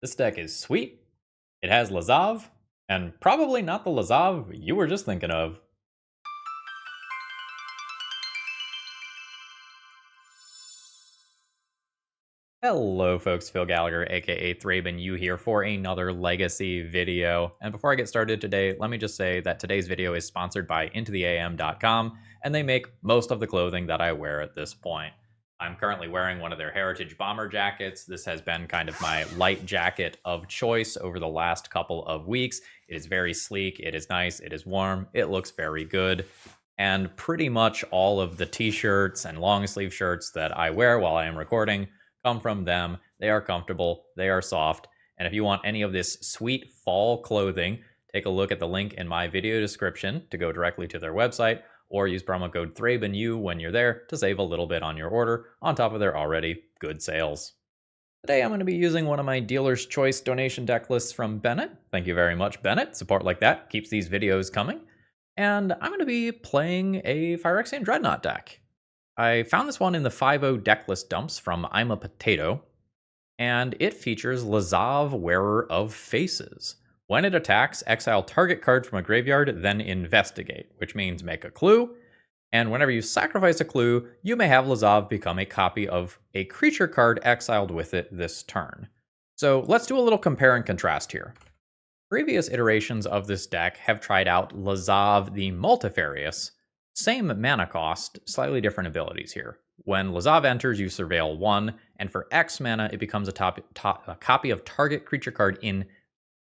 This deck is sweet, it has Lazav, and probably not the Lazav you were just thinking of. Hello folks, Phil Gallagher, aka ThrabenU here for another Legacy video. And before I get started today, let me just say that today's video is sponsored by IntoTheAM.com, and they make most of the clothing that I wear at this point. I'm currently wearing one of their Heritage Bomber jackets. This has been kind of my light jacket of choice over the last couple of weeks. It is very sleek, it is nice, it is warm, it looks very good. And pretty much all of the t-shirts and long sleeve shirts that I wear while I am recording come from them. They are comfortable, they are soft, and if you want any of this sweet fall clothing, take a look at the link in my video description to go directly to their website, or use promo code ThrabenU when you're there to save a little bit on your order, on top of their already good sales. Today I'm going to be using one of my Dealer's Choice donation deck lists from Bennett. Thank you very much, Bennett. Support like that keeps these videos coming. And I'm going to be playing a Phyrexian Dreadnought deck. I found this one in the 5.0 decklist dumps from I'm a Potato, and it features Lazav, Wearer of Faces. When it attacks, exile target card from a graveyard, then investigate, which means make a clue, and whenever you sacrifice a clue, you may have Lazav become a copy of a creature card exiled with it this turn. So let's do a little compare and contrast here. Previous iterations of this deck have tried out Lazav the Multifarious. Same mana cost, slightly different abilities here. When Lazav enters, you surveil 1, and for X mana, it becomes a copy of target creature card in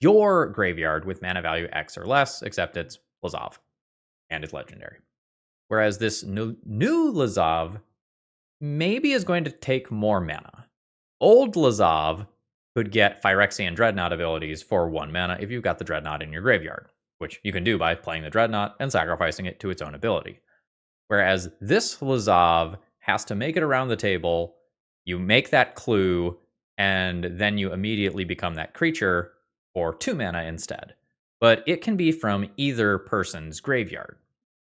your graveyard with mana value X or less, except it's Lazav, and it's legendary. Whereas this new Lazav maybe is going to take more mana. Old Lazav could get Phyrexian Dreadnought abilities for 1 mana if you've got the Dreadnought in your graveyard, which you can do by playing the Dreadnought and sacrificing it to its own ability. Whereas this Lazav has to make it around the table, you make that clue, and then you immediately become that creature for 2 mana instead. But it can be from either person's graveyard.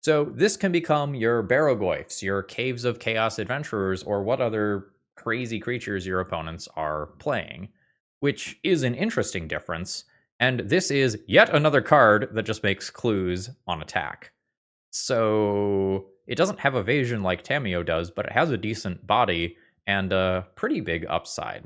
So this can become your Barrogoyfs, your Caves of Chaos Adventurers, or what other crazy creatures your opponents are playing, which is an interesting difference. And this is yet another card that just makes clues on attack. So it doesn't have evasion like Tamiyo does, but it has a decent body and a pretty big upside.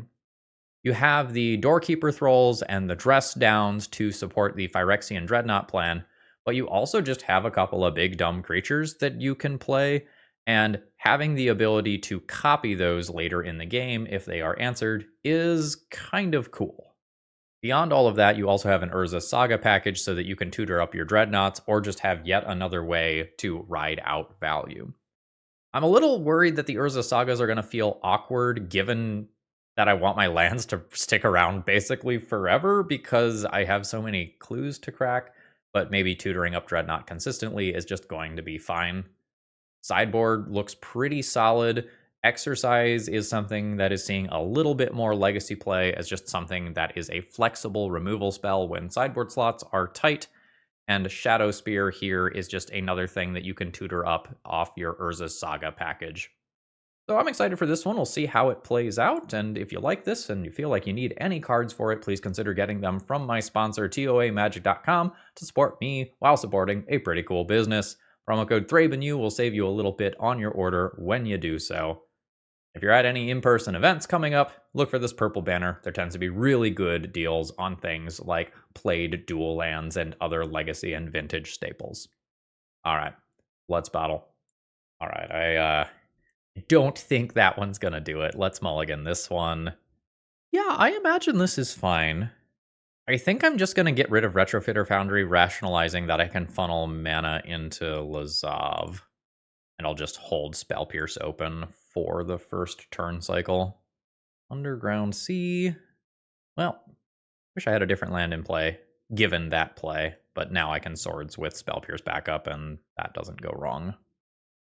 You have the Doorkeeper Thralls and the Dress Downs to support the Phyrexian Dreadnought plan, but you also just have a couple of big dumb creatures that you can play, and having the ability to copy those later in the game if they are answered is kind of cool. Beyond all of that, you also have an Urza Saga package so that you can tutor up your Dreadnoughts or just have yet another way to ride out value. I'm a little worried that the Urza Sagas are going to feel awkward given that I want my lands to stick around basically forever because I have so many clues to crack, but maybe tutoring up Dreadnought consistently is just going to be fine. Sideboard looks pretty solid. Exercise is something that is seeing a little bit more legacy play as just something that is a flexible removal spell when sideboard slots are tight, and Shadow Spear here is just another thing that you can tutor up off your Urza Saga package. So I'm excited for this one. We'll see how it plays out, and if you like this and you feel like you need any cards for it, please consider getting them from my sponsor, TOAMagic.com, to support me while supporting a pretty cool business. Promo code ThrabenU will save you a little bit on your order when you do so. If you're at any in-person events coming up, look for this purple banner. There tends to be really good deals on things like played dual lands and other legacy and vintage staples. All right, let's battle. All right, I don't think that one's going to do it. Let's mulligan this one. Yeah, I imagine this is fine. I think I'm just going to get rid of Retrofitter Foundry, rationalizing that I can funnel mana into Lazav. And I'll just hold Spell Pierce open for the first turn cycle. Underground Sea. Well, wish I had a different land in play, given that play. But now I can Swords with Spell Pierce backup, and that doesn't go wrong.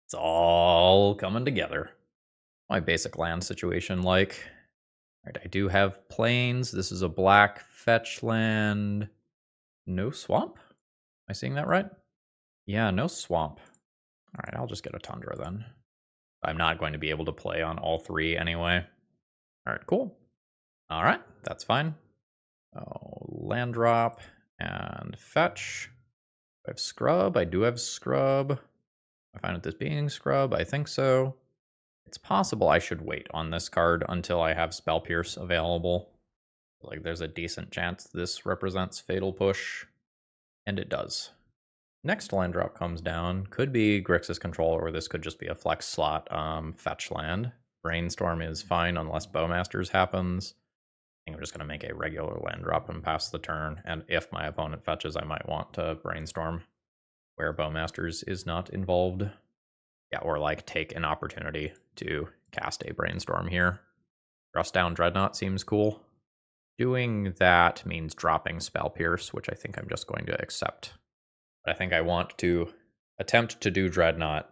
It's all coming together. My basic land situation like. All right, I do have Plains. This is a black fetch land. No swamp? Am I seeing that right? Yeah, no swamp. All right, I'll just get a Tundra then. I'm not going to be able to play on all 3 anyway. All right, cool. All right, that's fine. Oh, land drop and fetch. Do I have scrub? I do have scrub. I find this being scrub. I think so. It's possible I should wait on this card until I have Spell Pierce available. Like, there's a decent chance this represents Fatal Push, and it does. Next land drop comes down. Could be Grixis Control, or this could just be a flex slot fetch land. Brainstorm is fine unless Bowmasters happens. I think I'm just going to make a regular land drop and pass the turn, and if my opponent fetches, I might want to Brainstorm, where Bowmasters is not involved. Yeah, or like take an opportunity to cast a Brainstorm here. Thrust down Dreadnought seems cool. Doing that means dropping Spell Pierce, which I think I'm just going to accept. But I think I want to attempt to do Dreadnought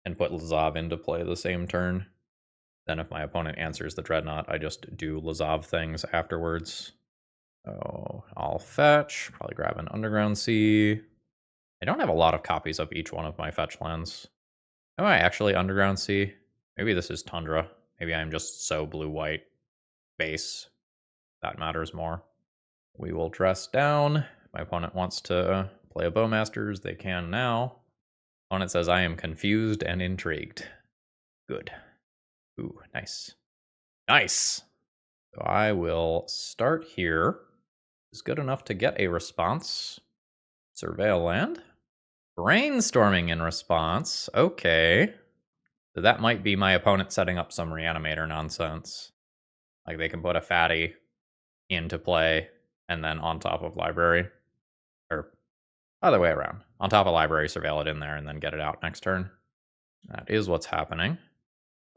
and put Lazav into play the same turn. Then if my opponent answers the Dreadnought, I just do Lazav things afterwards. So I'll fetch, probably grab an Underground Sea. I don't have a lot of copies of each one of my fetch lands. Am I actually Underground Sea? Maybe this is Tundra. Maybe I'm just so blue-white base. That matters more. We will dress down. My opponent wants to play a Bowmasters. They can now. Opponent says, I am confused and intrigued. Good. Ooh, nice. Nice! So I will start here. It's good enough to get a response. Surveil land. Brainstorming in response. Okay. So that might be my opponent setting up some Reanimator nonsense. Like they can put a fatty into play and then on top of library. Or other way around. On top of library, surveil it in there and then get it out next turn. That is what's happening.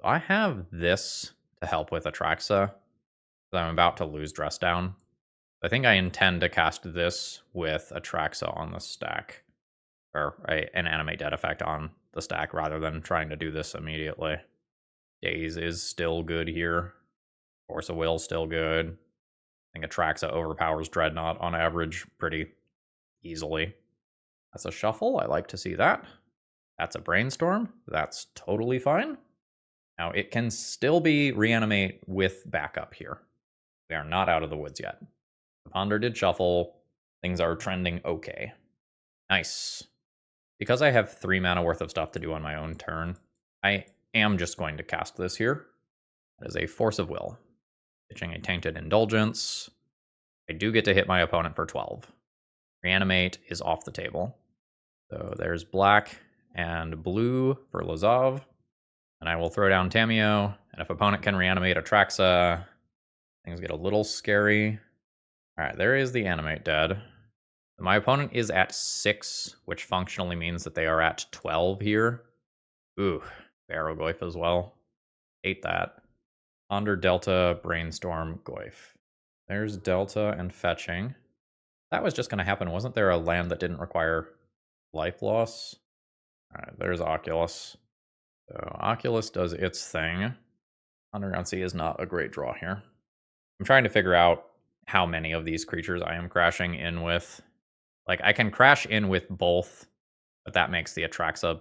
So I have this to help with Atraxa. I'm about to lose Dress Down. I think I intend to cast this with Atraxa on the stack. Or an Animate Dead effect on the stack rather than trying to do this immediately. Daze is still good here. Force of Will still good. I think Atraxa overpowers Dreadnought on average pretty easily. That's a shuffle. I like to see that. That's a Brainstorm. That's totally fine. Now, it can still be Reanimate with backup here. We are not out of the woods yet. The Ponder did shuffle. Things are trending okay. Nice. Because I have 3 mana worth of stuff to do on my own turn, I am just going to cast this here. That is a Force of Will. Pitching a Tainted Indulgence. I do get to hit my opponent for 12. Reanimate is off the table. So there's black and blue for Lazav. And I will throw down Tamiyo. And if opponent can reanimate Atraxa, things get a little scary. Alright, there is the Animate Dead. My opponent is at 6, which functionally means that they are at 12 here. Ooh, Barrow-Goyf as well. Hate that. Ponder, Delta, Brainstorm, Goyf. There's Delta and fetching. That was just going to happen. Wasn't there a land that didn't require life loss? Alright, there's Oculus. So Oculus does its thing. Underground Sea is not a great draw here. I'm trying to figure out how many of these creatures I am crashing in with. Like, I can crash in with both, but that makes the Atraxa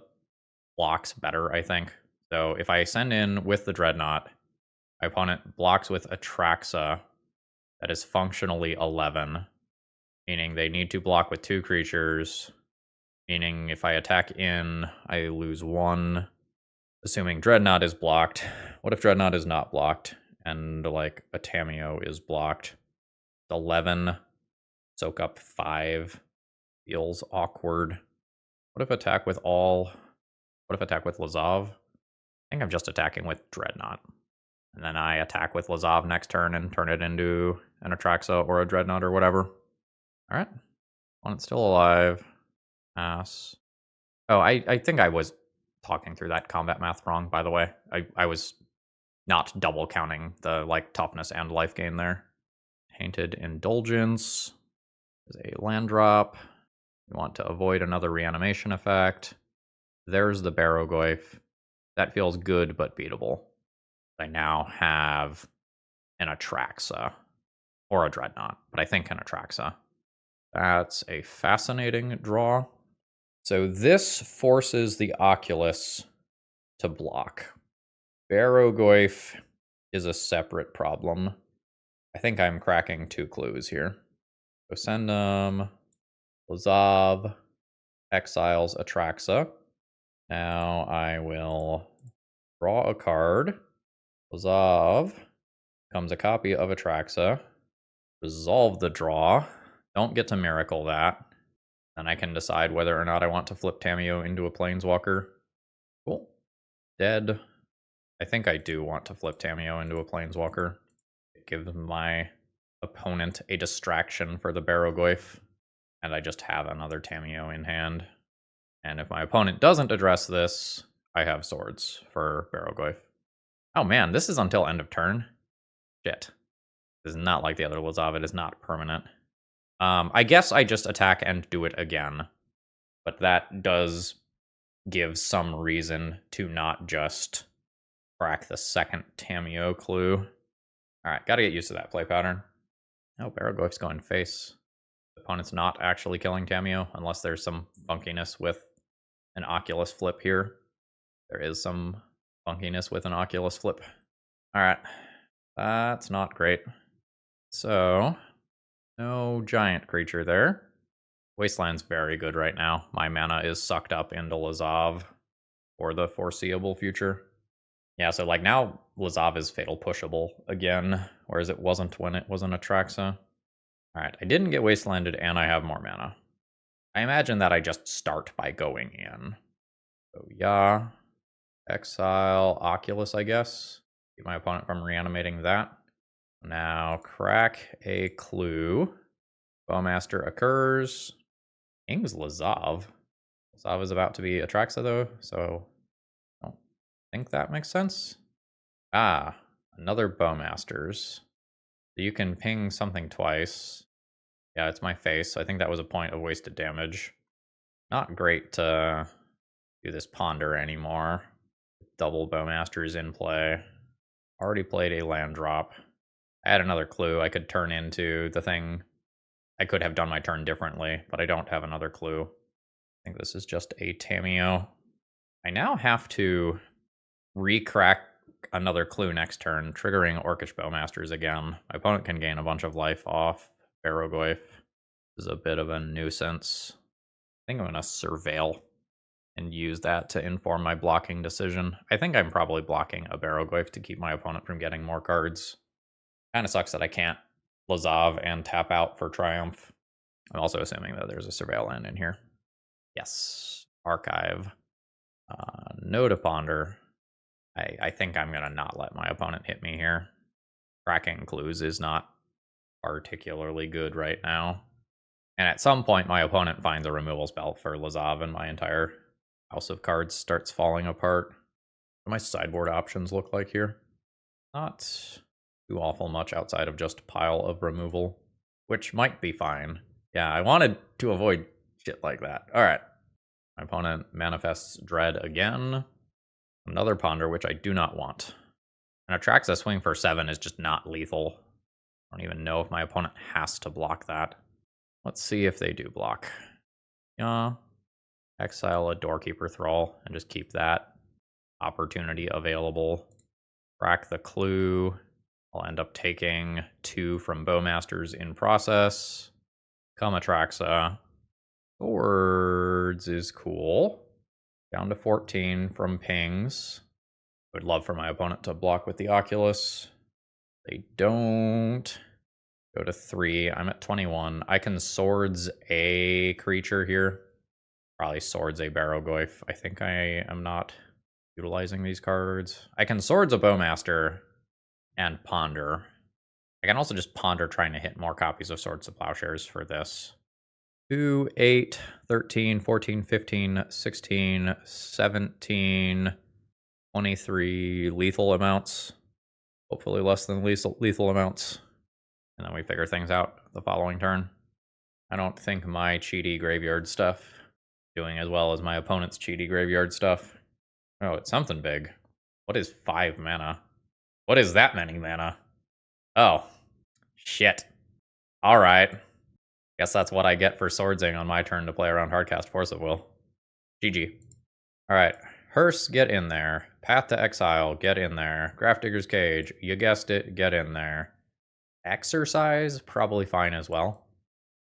blocks better, I think. So if I send in with the Dreadnought, my opponent blocks with Atraxa. That is functionally 11, meaning they need to block with 2 creatures, meaning if I attack in, I lose 1, assuming Dreadnought is blocked. What if Dreadnought is not blocked, and, like, a Tamiyo is blocked? 11, soak up 5. Feels awkward. What if attack with all? What if attack with Lazav? I think I'm just attacking with Dreadnought. And then I attack with Lazav next turn and turn it into an Atraxa or a Dreadnought or whatever. Alright. Opponent's still alive. Pass. Oh, I think I was talking through that combat math wrong, by the way. I was not double counting the toughness and life gain there. Tainted Indulgence. There's a land drop. We want to avoid another reanimation effect. There's the Barrow-Goyf. That feels good but beatable. I now have an Atraxa. Or a Dreadnought, but I think an Atraxa. That's a fascinating draw. So this forces the Oculus to block. Barrow-Goyf is a separate problem. I think I'm cracking 2 clues here. So send Lazav exiles Atraxa. Now I will draw a card. Lazav becomes a copy of Atraxa. Resolve the draw. Don't get to miracle that. Then I can decide whether or not I want to flip Tamiyo into a Planeswalker. Cool. Dead. I think I do want to flip Tamiyo into a Planeswalker. It gives my opponent a distraction for the Barrogoyf. And I just have another Tamiyo in hand. And if my opponent doesn't address this, I have swords for Barrogoyf. Oh man, this is until end of turn. Shit. This is not like the other Lazav. It is not permanent. I guess I just attack and do it again. But that does give some reason to not just crack the second Tamiyo clue. Alright, gotta get used to that play pattern. Oh, Barrogoyf's going face. The opponent's not actually killing Tamiyo, unless there's some funkiness with an Oculus flip here. There is some funkiness with an Oculus flip. Alright, that's not great. So, no giant creature there. Wasteland's very good right now. My mana is sucked up into Lazav for the foreseeable future. Yeah, so like now Lazav is fatal pushable again, whereas it wasn't when it was an Atraxa. Alright, I didn't get wastelanded and I have more mana. I imagine that I just start by going in. So yeah, exile Oculus, I guess. Keep my opponent from reanimating that. Now crack a clue. Bowmaster occurs. King's Lazav. Lazav is about to be Atraxa though, so I don't think that makes sense. Ah, another Bowmasters. You can ping something twice. Yeah, it's my face, so I think that was a point of wasted damage. Not great to do this Ponder anymore. Double Bowmasters in play. Already played a land drop. I had another clue I could turn into the thing. I could have done my turn differently, but I don't have another clue. I think this is just a Tamiyo. I now have to re-crack another clue next turn, triggering Orcish Bowmasters again. My opponent can gain a bunch of life off Barrogoyf. This is a bit of a nuisance. I think I'm going to Surveil and use that to inform my blocking decision. I think I'm probably blocking a Barrogoyf to keep my opponent from getting more cards. Kind of sucks that I can't Lazav and tap out for Triumph. I'm also assuming that there's a Surveil land in here. Yes. Archive. No to Ponder. I think I'm going to not let my opponent hit me here. Cracking clues is not particularly good right now. And at some point, my opponent finds a removal spell for Lazav and my entire house of cards starts falling apart. What do my sideboard options look like here? Not too awful much outside of just a pile of removal, which might be fine. Yeah, I wanted to avoid shit like that. All right. My opponent manifests Dread again. Another Ponder, which I do not want. And Atraxa swing for 7 is just not lethal. I don't even know if my opponent has to block that. Let's see if they do block. Yeah. Exile a Doorkeeper Thrall and just keep that opportunity available. Crack the clue. I'll end up taking 2 from Bowmasters in process. Come Atraxa. Swords is cool. Down to 14 from pings. Would love for my opponent to block with the Oculus. They don't. Go to 3. I'm at 21. I can Swords a creature here. Probably Swords a Barrogoyf. I think I am not utilizing these cards. I can Swords a Bowmaster and Ponder. I can also just Ponder trying to hit more copies of Swords to Plowshares for this. 2, 8, 13, 14, 15, 16, 17, 23 lethal amounts. Hopefully less than lethal amounts. And then we figure things out the following turn. I don't think my cheaty graveyard stuff doing as well as my opponent's cheaty graveyard stuff. Oh, it's something big. What is 5 mana? What is that many mana? Oh, shit. Alright. Guess that's what I get for swordsing on my turn to play around Hardcast Force of Will. GG. Alright. Hearse, get in there. Path to Exile, get in there. Grafdigger's Cage, you guessed it, get in there. Exercise, probably fine as well.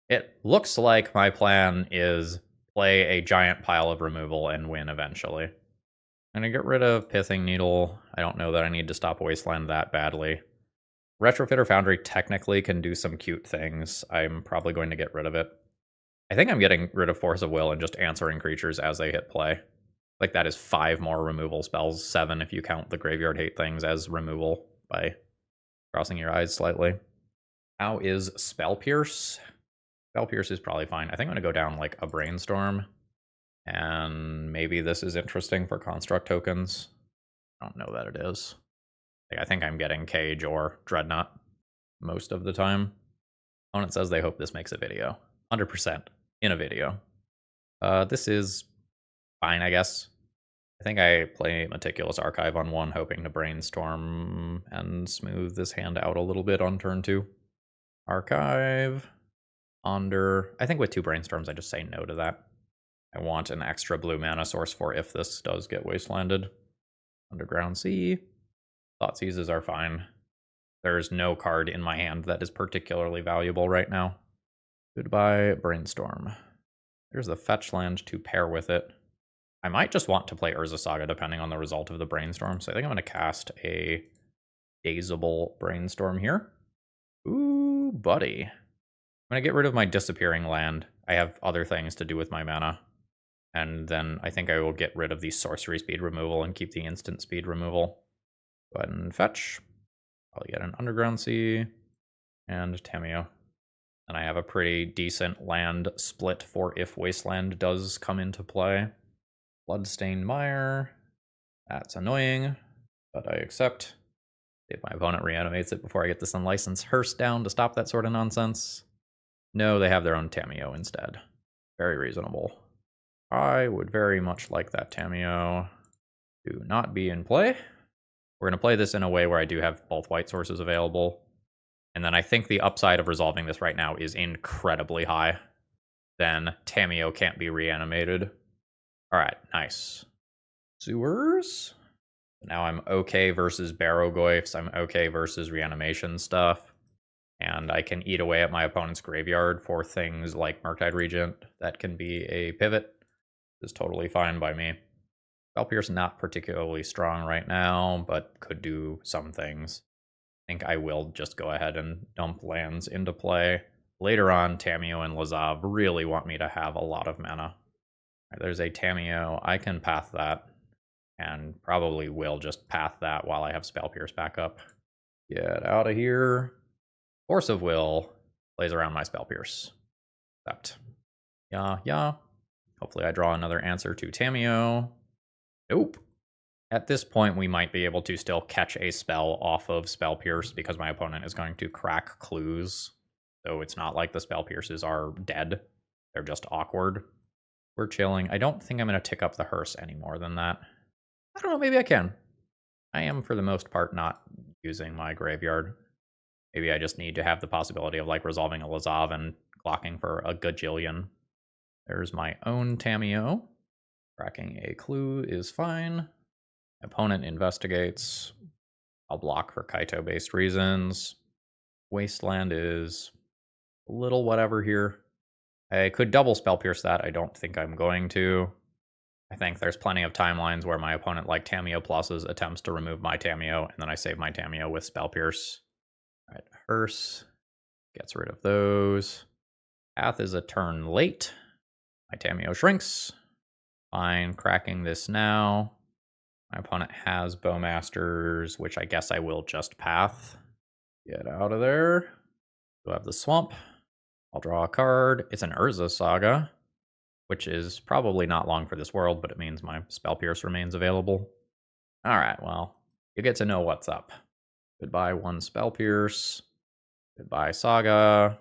It looks like my plan is play a giant pile of removal and win eventually. I'm gonna get rid of Pithing Needle. I don't know that I need to stop Wasteland that badly. Retrofitter Foundry technically can do some cute things. I'm probably going to get rid of it. I think I'm getting rid of Force of Will and just answering creatures as they hit play. Like, that is 5 more removal spells, 7 if you count the Graveyard Hate things as removal by crossing your eyes slightly. How is Spell Pierce? Spell Pierce is probably fine. I think I'm going to go down like a Brainstorm. And maybe this is interesting for Construct tokens. I don't know that it is. I think I'm getting Cage or Dreadnought most of the time. Opponent says they hope this makes a video. 100% in a video. This is fine, I guess. I think I play Meticulous Archive on 1, hoping to Brainstorm and smooth this hand out a little bit on turn 2. Archive. Under. I think with 2 Brainstorms, I just say no to that. I want an extra blue mana source for if this does get Wastelanded. Underground Sea. Thought Seizes are fine. There's no card in my hand that is particularly valuable right now. Goodbye, Brainstorm. There's the fetch land to pair with it. I might just want to play Urza Saga depending on the result of the Brainstorm, so I think I'm going to cast a Gazeable Brainstorm here. Ooh, buddy. I'm going to get rid of my Disappearing Land. I have other things to do with my mana. And then I think I will get rid of the sorcery speed removal and keep the instant speed removal. Go ahead and fetch. Probably get an Underground Sea and Tamiyo. And I have a pretty decent land split for if Wasteland does come into play. Bloodstained Mire. That's annoying, but I accept. If my opponent reanimates it before I get this unlicensed Hearse down to stop that sort of nonsense. No, they have their own Tamiyo instead. Very reasonable. I would very much like that Tamiyo to not be in play. We're going to play this in a way where I do have both white sources available. And then I think the upside of resolving this right now is incredibly high. Then Tamiyo can't be reanimated. Alright, nice. Sewers? Now I'm okay versus Barrow-goyfs. I'm okay versus reanimation stuff. And I can eat away at my opponent's graveyard for things like Murktide Regent. That can be a pivot. Is totally fine by me. Spell Pierce not particularly strong right now, but could do some things. I think I will just go ahead and dump lands into play. Later on, Tamiyo and Lazav really want me to have a lot of mana. Right, there's a Tamiyo. I can path that, and probably will just path that while I have Spell Pierce back up. Get out of here. Force of Will plays around my Spell Pierce. Except, yeah. Hopefully I draw another answer to Tamiyo. Nope. At this point, we might be able to still catch a spell off of Spell Pierce because my opponent is going to crack clues. So it's not like the Spell Pierces are dead. They're just awkward. We're chilling. I don't think I'm going to tick up the Hearse any more than that. I don't know, maybe I can. I am, for the most part, not using my graveyard. Maybe I just need to have the possibility of like resolving a Lazav and clocking for a gajillion. There's my own Tamiyo. Cracking a clue is fine. Opponent investigates. I'll block for Kaito-based reasons. Wasteland is a little whatever here. I could double Spell Pierce that. I don't think I'm going to. I think there's plenty of timelines where my opponent, like Tamiyo Plus's, attempts to remove my Tamiyo, and then I save my Tamiyo with Spell Pierce. All right, Hearse gets rid of those. Path is a turn late. My Tamiyo shrinks. Fine, cracking this now. My opponent has Bowmasters, which I guess I will just path. Get out of there. We'll have the Swamp. I'll draw a card. It's an Urza Saga, which is probably not long for this world, but it means my Spell Pierce remains available. Alright, well, you get to know what's up. Goodbye, 1 Spell Pierce. Goodbye, Saga.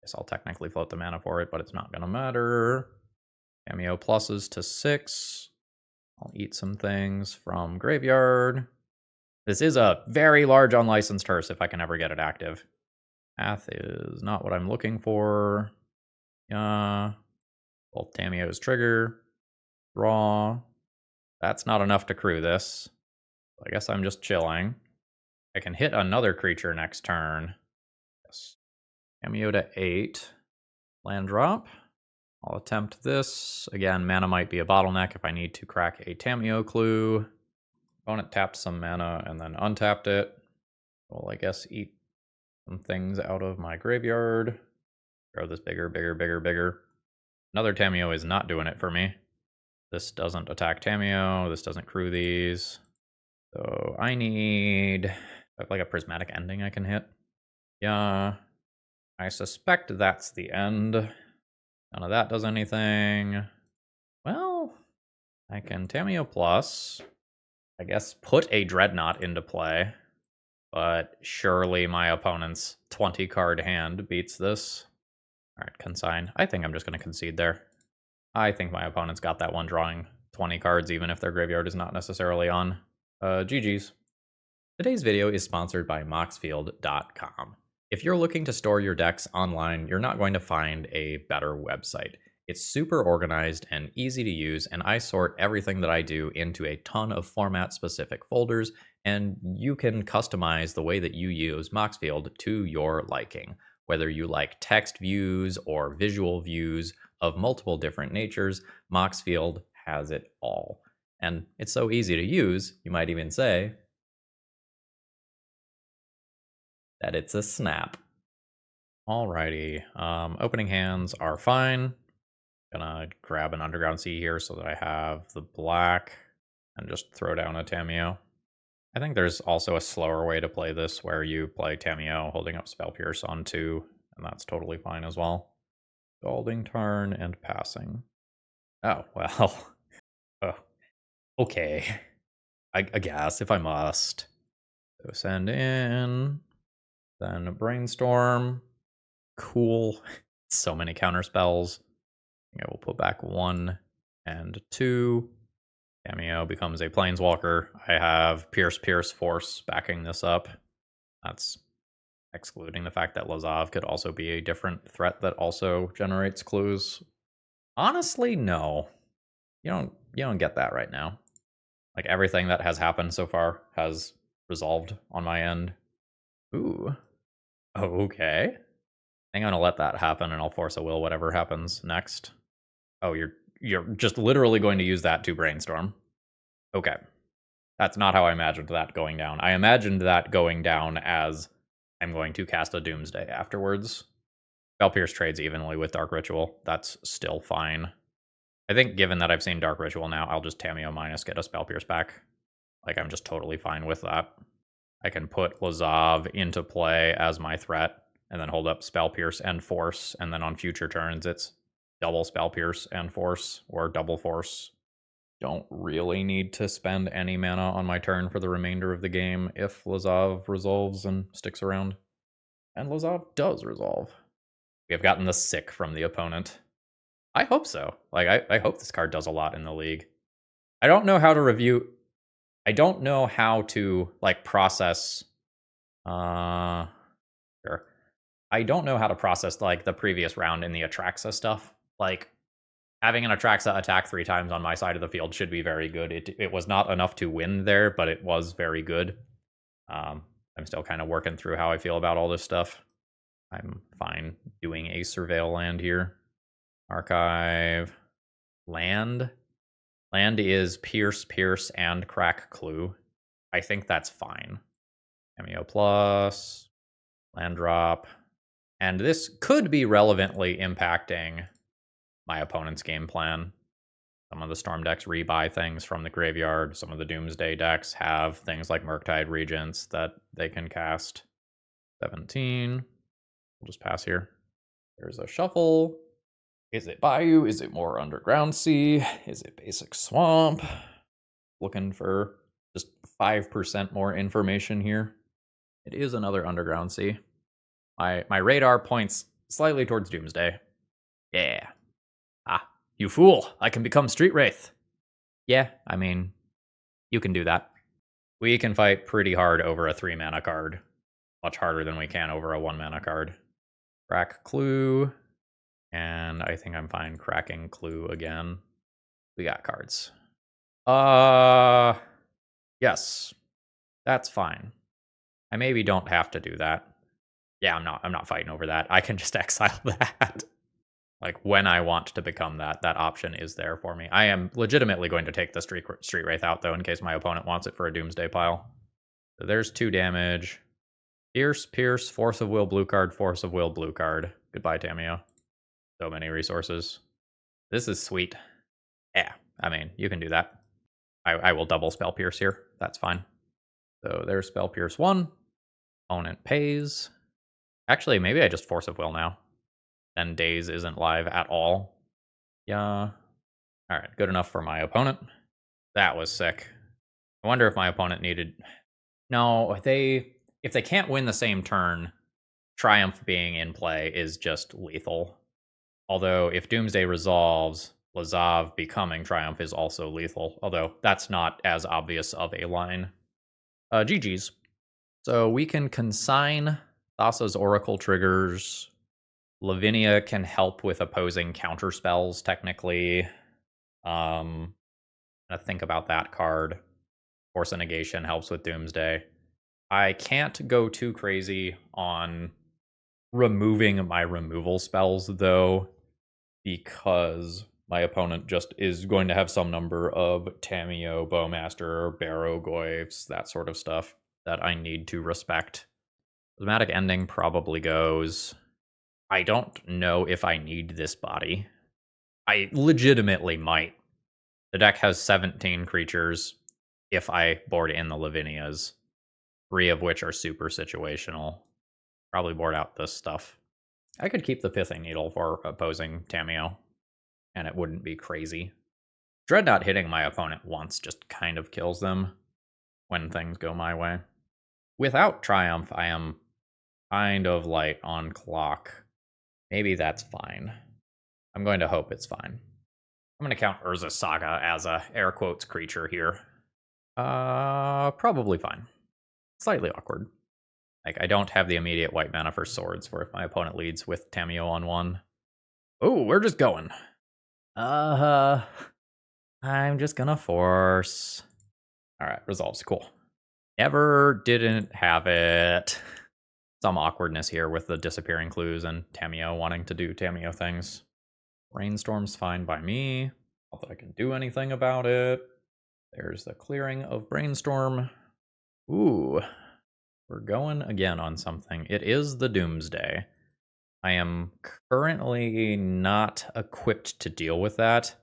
Guess I'll technically float the mana for it, but it's not going to matter. Tamiyo pluses to 6. I'll eat some things from Graveyard. This is a very large unlicensed Hearse if I can ever get it active. Path is not what I'm looking for. Both Tamiyos trigger. Draw. That's not enough to crew this. I guess I'm just chilling. I can hit another creature next turn. Cameo to 8. Land drop. I'll attempt this. Again, mana might be a bottleneck if I need to crack a Tamiyo clue. Opponent tapped some mana and then untapped it. Well, I guess eat some things out of my graveyard. Grow this bigger, bigger, bigger, bigger. Another Tamiyo is not doing it for me. This doesn't attack Tamiyo. This doesn't crew these. So I need... I have like a prismatic ending I can hit. Yeah. I suspect that's the end. None of that does anything. Well, I can Tamiyo plus. I guess put a Dreadnought into play. But surely my opponent's 20-card hand beats this. Alright, consign. I think I'm just going to concede there. I think my opponent's got that one drawing 20 cards, even if their graveyard is not necessarily on. GG's. Today's video is sponsored by moxfield.com. If you're looking to store your decks online, you're not going to find a better website. It's super organized and easy to use, and I sort everything that I do into a ton of format-specific folders, and you can customize the way that you use Moxfield to your liking. Whether you like text views or visual views of multiple different natures, Moxfield has it all. And it's so easy to use, you might even say that it's a snap. Alrighty, opening hands are fine. Gonna grab an Underground Sea here so that I have the black and just throw down a Tamiyo. I think there's also a slower way to play this where you play Tamiyo holding up Spell Pierce on 2, and that's totally fine as well. Scalding Tarn and passing. Oh, well. Oh, okay. I guess, if I must. So send in. Then Brainstorm. Cool. So many counter spells. I will put back 1 and 2. Tamiyo becomes a Planeswalker. I have Pierce, Force backing this up. That's excluding the fact that Lazav could also be a different threat that also generates clues. Honestly, no. You don't get that right now. Like, everything that has happened so far has resolved on my end. Ooh. Okay. I think I'm gonna let that happen, and I'll force a will whatever happens next. Oh, you're just literally going to use that to brainstorm. Okay. That's not how I imagined that going down. I imagined that going down as I'm going to cast a Doomsday afterwards. Spell Pierce trades evenly with Dark Ritual. That's still fine. I think given that I've seen Dark Ritual now, I'll just Tamiyo minus get a Spell Pierce back. Like, I'm just totally fine with that. I can put Lazav into play as my threat, and then hold up Spell Pierce and Force, and then on future turns it's double Spell Pierce and Force, or double Force. Don't really need to spend any mana on my turn for the remainder of the game if Lazav resolves and sticks around. And Lazav does resolve. We have gotten the sick from the opponent. I hope so. Like, I hope this card does a lot in the league. I don't know how to review... I don't know how to, like, process... Sure. I don't know how to process, like, the previous round in the Atraxa stuff. Like, having an Atraxa attack 3 times on my side of the field should be very good. It was not enough to win there, but it was very good. I'm still kind of working through how I feel about all this stuff. I'm fine doing a Surveil land here. Archive. Land. Land is Pierce, and Crack Clue. I think that's fine. Cameo plus. Land drop. And this could be relevantly impacting my opponent's game plan. Some of the Storm decks rebuy things from the graveyard. Some of the Doomsday decks have things like Murktide Regents that they can cast. 17. We'll just pass here. There's a shuffle. Is it Bayou? Is it more Underground Sea? Is it basic Swamp? Looking for just 5% more information here. It is another Underground Sea. My radar points slightly towards Doomsday. Yeah. Ah, you fool. I can become Street Wraith. Yeah, I mean, you can do that. We can fight pretty hard over a 3-mana card. Much harder than we can over a 1-mana card. Crack Clue. And I think I'm fine cracking Clue again. We got cards. Yes. That's fine. I maybe don't have to do that. Yeah, I'm not fighting over that. I can just exile that. Like, when I want to become that, that option is there for me. I am legitimately going to take the Street Wraith out, though, in case my opponent wants it for a Doomsday pile. So there's 2 damage. Pierce, Force of Will, blue card, Force of Will, blue card. Goodbye, Tamiyo. So many resources. This is sweet. Yeah, I mean, you can do that. I will double Spell Pierce here. That's fine. So there's Spell Pierce 1. Opponent pays. Actually, maybe I just Force of Will now. Then Daze isn't live at all. Yeah. Alright, good enough for my opponent. That was sick. I wonder if my opponent needed... No, if they can't win the same turn, Triumph being in play is just lethal. Although, if Doomsday resolves, Lazav becoming Triumph is also lethal. Although, that's not as obvious of a line. GG's. So we can consign Thassa's Oracle triggers. Lavinia can help with opposing counter spells, technically. I think about that card. Force of Negation helps with Doomsday. I can't go too crazy on removing my removal spells, though, because my opponent just is going to have some number of Tamiyo, Bowmaster, Barrow-goyfs, that sort of stuff that I need to respect. Prismatic Ending probably goes. I don't know if I need this body. I legitimately might. The deck has 17 creatures if I board in the Lavinias, 3 of which are super situational. Probably board out this stuff. I could keep the Pithing Needle for opposing Tamiyo, and it wouldn't be crazy. Dreadnought hitting my opponent once just kind of kills them when things go my way. Without Triumph, I am kind of light on clock. Maybe that's fine. I'm going to hope it's fine. I'm going to count Urza Saga as a air quotes creature here. Probably fine. Slightly awkward. Like, I don't have the immediate white mana for swords for if my opponent leads with Tamiyo on 1. Oh, we're just going. I'm just gonna force. Alright, resolves. Cool. Never didn't have it. Some awkwardness here with the disappearing clues and Tamiyo wanting to do Tamiyo things. Brainstorm's fine by me. Not that I can do anything about it. There's the clearing of Brainstorm. Ooh. We're going again on something. It is the Doomsday. I am currently not equipped to deal with that.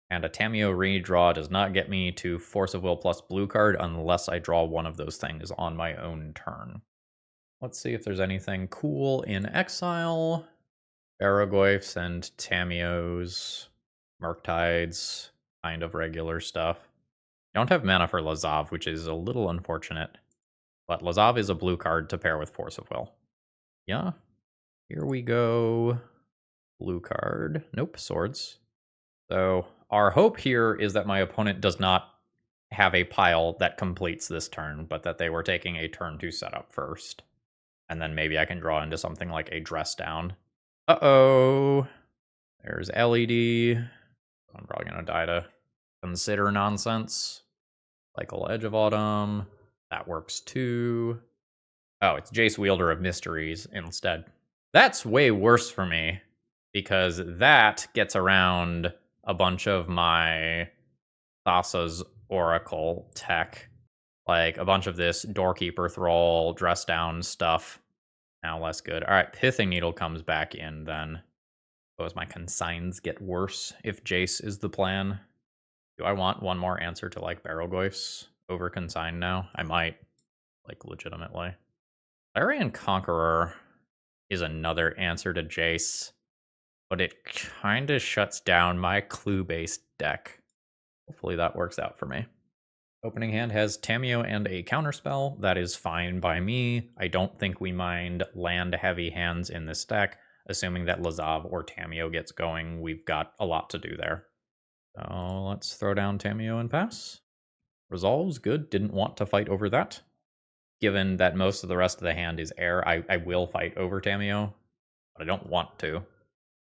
And a Tamiyo redraw does not get me to Force of Will plus blue card unless I draw one of those things on my own turn. Let's see if there's anything cool in exile. Barrow-goyfs and Tamiyos. Murktides. Kind of regular stuff. I don't have mana for Lazav, which is a little unfortunate. But Lazav is a blue card to pair with Force of Will. Yeah. Here we go. Blue card. Nope, swords. So our hope here is that my opponent does not have a pile that completes this turn, but that they were taking a turn to set up first. And then maybe I can draw into something like a dress down. Uh-oh. There's LED. I'm probably going to die to consider nonsense. Cycle Edge of Autumn. That works too. Oh, it's Jace Wielder of Mysteries instead. That's way worse for me, because that gets around a bunch of my Thassa's Oracle tech. Like a bunch of this Doorkeeper Thrall, Dress Down stuff. Now less good. Alright, Pithing Needle comes back in then. Suppose my consigns get worse if Jace is the plan. Do I want one more answer to like Barrow-goyfs over consign now? I might. Like legitimately. Larian Conqueror is another answer to Jace, but it kind of shuts down my clue-based deck. Hopefully that works out for me. Opening hand has Tamiyo and a counterspell. That is fine by me. I don't think we mind land-heavy hands in this deck. Assuming that Lazav or Tamiyo gets going, we've got a lot to do there. So let's throw down Tamiyo and pass. Resolves, good. Didn't want to fight over that. Given that most of the rest of the hand is air, I will fight over Tamiyo, but I don't want to.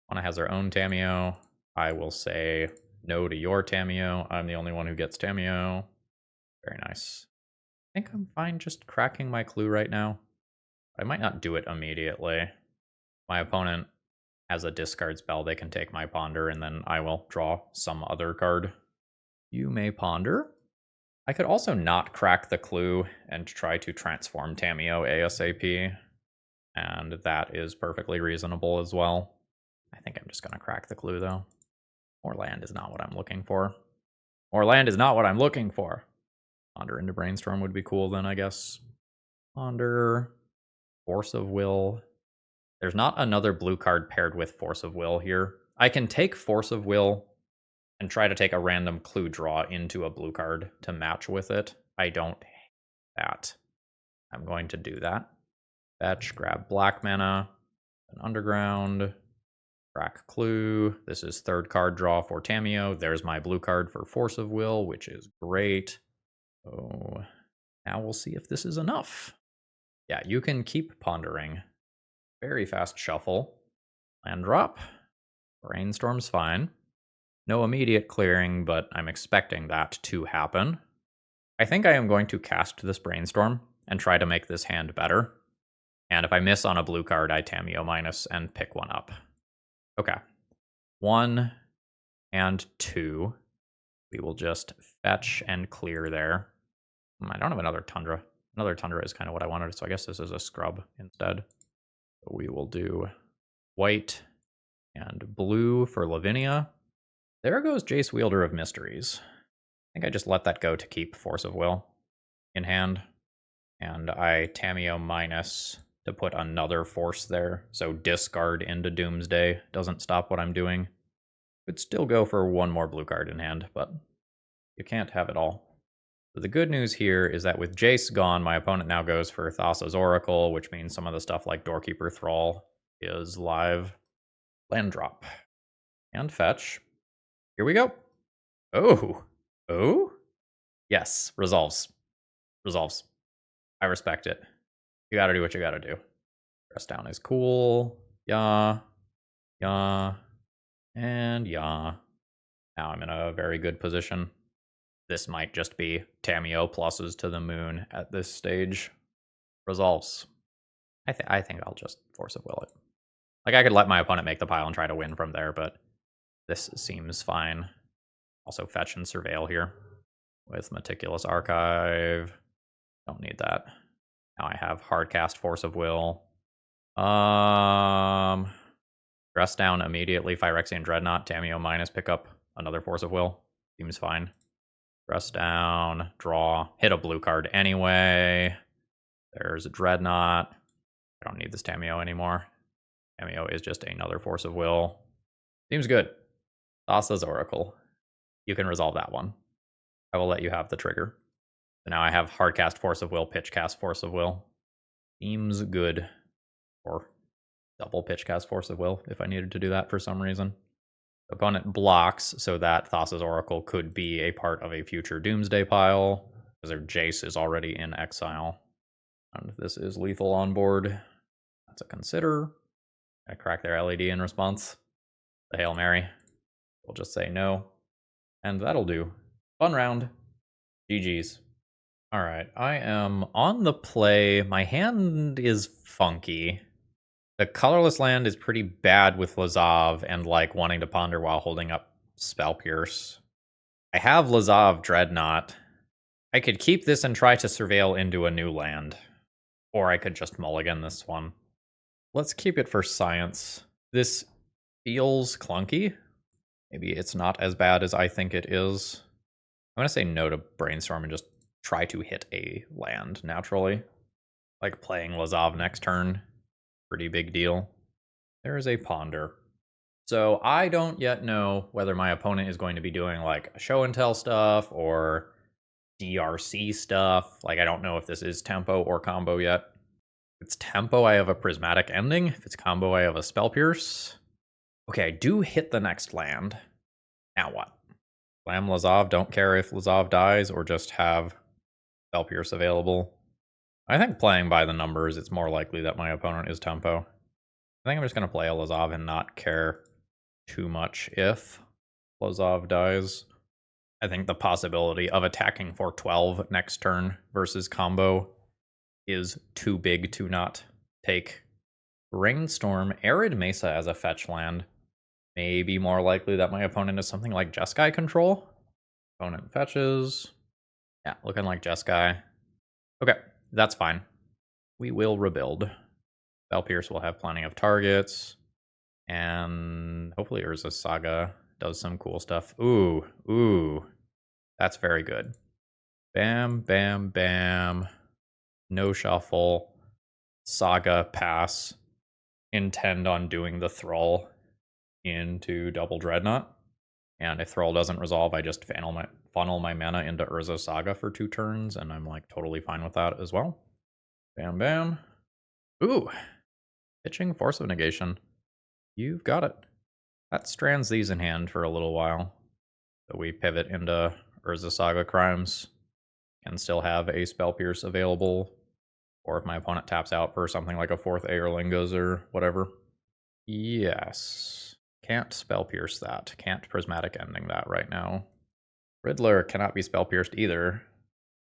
Wanna has her own Tamiyo. I will say no to your Tamiyo. I'm the only one who gets Tamiyo. Very nice. I think I'm fine just cracking my clue right now. I might not do it immediately. My opponent has a discard spell. They can take my Ponder, and then I will draw some other card. You may ponder. I could also not crack the clue and try to transform Tamiyo ASAP, and that is perfectly reasonable as well. I think I'm just going to crack the clue, though. More land is not what I'm looking for. More land is not what I'm looking for. Ponder into Brainstorm would be cool then, I guess. Ponder, Force of Will. There's not another blue card paired with Force of Will here. I can take Force of Will and try to take a random clue draw into a blue card to match with it. I don't hate that. I'm going to do that. Fetch, grab black mana, an underground, crack clue. This is third card draw for Tamiyo. There's my blue card for Force of Will, which is great. So now we'll see if this is enough. Yeah, you can keep pondering. Very fast shuffle. Land drop. Brainstorm's fine. No immediate clearing, but I'm expecting that to happen. I think I am going to cast this Brainstorm and try to make this hand better. And if I miss on a blue card, I Tamiyo minus and pick one up. Okay. 1 and 2. We will just fetch and clear there. I don't have another Tundra. Another Tundra is kind of what I wanted, so I guess this is a scrub instead. So we will do white and blue for Lavinia. There goes Jace, Wielder of Mysteries. I think I just let that go to keep Force of Will in hand. And I Tamiyo minus to put another force there. So discard into Doomsday doesn't stop what I'm doing. Could still go for one more blue card in hand, but you can't have it all. So the good news here is that with Jace gone, my opponent now goes for Thassa's Oracle, which means some of the stuff like Doorkeeper Thrall is live. Land drop. And fetch. Here we go. Oh. Oh? Yes. Resolves. Resolves. I respect it. You gotta do what you gotta do. Press down is cool. Yeah. Yeah. And yeah. Now I'm in a very good position. This might just be Tamiyo pluses to the moon at this stage. Resolves. I think I'll just Force of Will it. Like, I could let my opponent make the pile and try to win from there, but this seems fine. Also fetch and surveil here with Meticulous Archive. Don't need that. Now I have Hardcast Force of Will. Dress down immediately, Phyrexian Dreadnought, Tamiyo minus, pick up another Force of Will. Seems fine. Dress down, draw, hit a blue card anyway. There's a Dreadnought. I don't need this Tamiyo anymore. Tamiyo is just another Force of Will. Seems good. Thassa's Oracle. You can resolve that one. I will let you have the trigger. So now I have Hardcast Force of Will, Pitchcast Force of Will. Seems good. Or double Pitchcast Force of Will if I needed to do that for some reason. Opponent blocks so that Thassa's Oracle could be a part of a future Doomsday pile, because their Jace is already in exile. And this is lethal on board. That's a consider. I crack their LED in response. The Hail Mary. We'll just say no. And that'll do. Fun round. GG's. Alright, I am on the play. My hand is funky. The colorless land is pretty bad with Lazav and like wanting to ponder while holding up Spell Pierce. I have Lazav Dreadnought. I could keep this and try to surveil into a new land. Or I could just mulligan this one. Let's keep it for science. This feels clunky. Maybe it's not as bad as I think it is. I'm going to say no to Brainstorm and just try to hit a land naturally. Like playing Lazav next turn. Pretty big deal. There is a Ponder. So I don't yet know whether my opponent is going to be doing like show and tell stuff or DRC stuff. Like, I don't know if this is tempo or combo yet. If it's tempo, I have a Prismatic Ending. If it's combo, I have a Spell Pierce. Okay, I do hit the next land. Now what? Slam Lazav, don't care if Lazav dies, or just have Spell Pierce available. I think playing by the numbers, it's more likely that my opponent is tempo. I think I'm just going to play a Lazav and not care too much if Lazav dies. I think the possibility of attacking for 12 next turn versus combo is too big to not take Rainstorm, Arid Mesa as a fetch land. Maybe more likely that my opponent is something like Jeskai control. Opponent fetches. Yeah, looking like Jeskai. Okay, that's fine. We will rebuild. Spellpierce will have plenty of targets. And hopefully Urza's Saga does some cool stuff. Ooh. That's very good. Bam, bam, bam. No shuffle. Saga pass. Intend on doing the Thrall into double Dreadnought. And if Thrall doesn't resolve, I just funnel my mana into Urza's Saga for 2 turns, and I'm like totally fine with that as well. Bam, bam. Ooh. Pitching Force of Negation. You've got it. That strands these in hand for a little while. So we pivot into Urza Saga Crimes and still have a Spell Pierce available. Or if my opponent taps out for something like a 4th Aerlingas or whatever. Yes. Can't Spell Pierce that. Can't Prismatic Ending that right now. Riddler cannot be Spell Pierced either.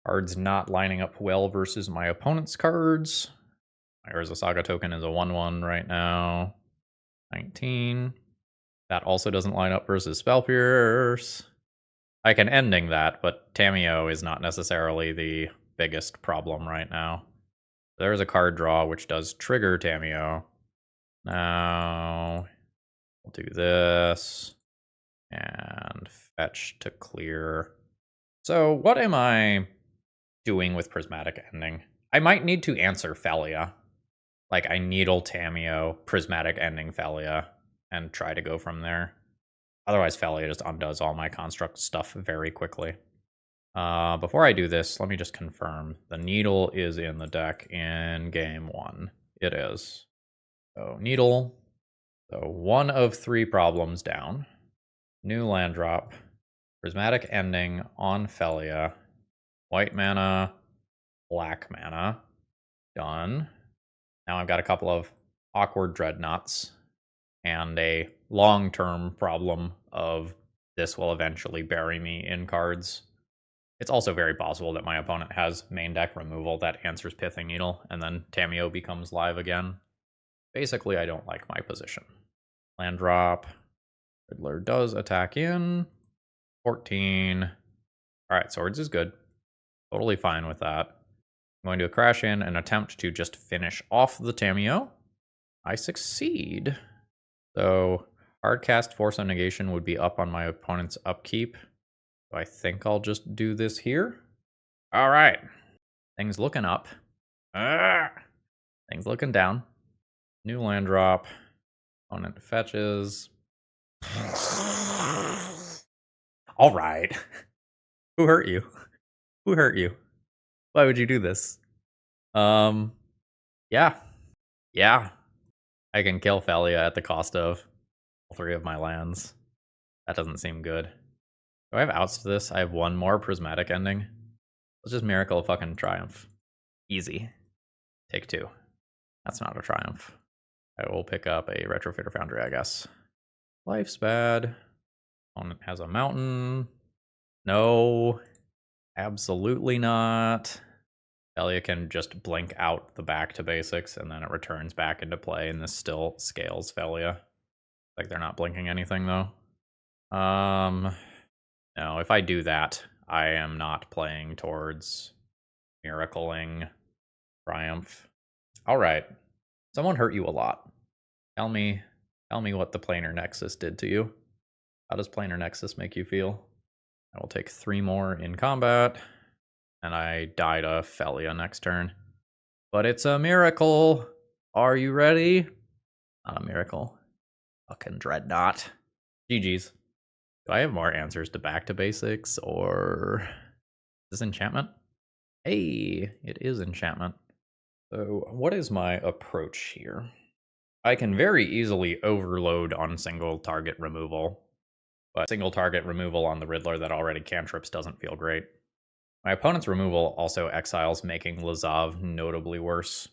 Cards not lining up well versus my opponent's cards. My Urza Saga token is a 1/1 right now. 19. That also doesn't line up versus Spell Pierce. I can ending that, but Tamiyo is not necessarily the biggest problem right now. There's a card draw which does trigger Tamiyo. Now we'll do this and fetch to clear. So what am I doing with Prismatic Ending? I might need to answer Thalia. Like I needle Tamiyo, Prismatic Ending Thalia, and try to go from there. Otherwise, Thalia just undoes all my construct stuff very quickly. Before I do this, let me just confirm. The Needle is in the deck in game 1. It is. So Needle. So 1 of 3 problems down. New land drop. Prismatic Ending on Thalia. White mana. Black mana. Done. Now I've got a couple of awkward Dreadnoughts. And a long-term problem of this will eventually bury me in cards. It's also very possible that my opponent has main deck removal that answers Pithing Needle, and then Tamiyo becomes live again. Basically, I don't like my position. Land drop. Riddler does attack in. 14. Alright, Swords is good. Totally fine with that. I'm going to crash in and attempt to just finish off the Tamiyo. I succeed. So, hardcast Force of Negation would be up on my opponent's upkeep. So I think I'll just do this here. All right. Things looking up. Things looking down. New land drop. Opponent fetches. All right. Who hurt you? Who hurt you? Why would you do this? Yeah. I can kill Thalia at the cost of all 3 of my lands. That doesn't seem good. Do I have outs to this? I have 1 more Prismatic Ending. Let's just Miracle of fucking Triumph. Easy. Take 2. That's not a Triumph. I will pick up a Retrofitter Foundry, I guess. Life's bad. Opponent has a mountain. No. Absolutely not. Thalia can just blink out the back to basics, and then it returns back into play, and this still scales Thalia. Like they're not blinking anything, though. No, if I do that, I am not playing towards Miracling Triumph. All right. Someone hurt you a lot. Tell me what the Planar Nexus did to you. How does Planar Nexus make you feel? I will take 3 more in combat, and I die to Thalia next turn. But it's a miracle. Are you ready? Not a miracle. Fucking Dreadnought. GG's. Do I have more answers to back to basics, or is this enchantment? Hey, it is enchantment. So what is my approach here? I can very easily overload on single target removal, but single target removal on the Riddler that already cantrips doesn't feel great. My opponent's removal also exiles, making Lazav notably worse.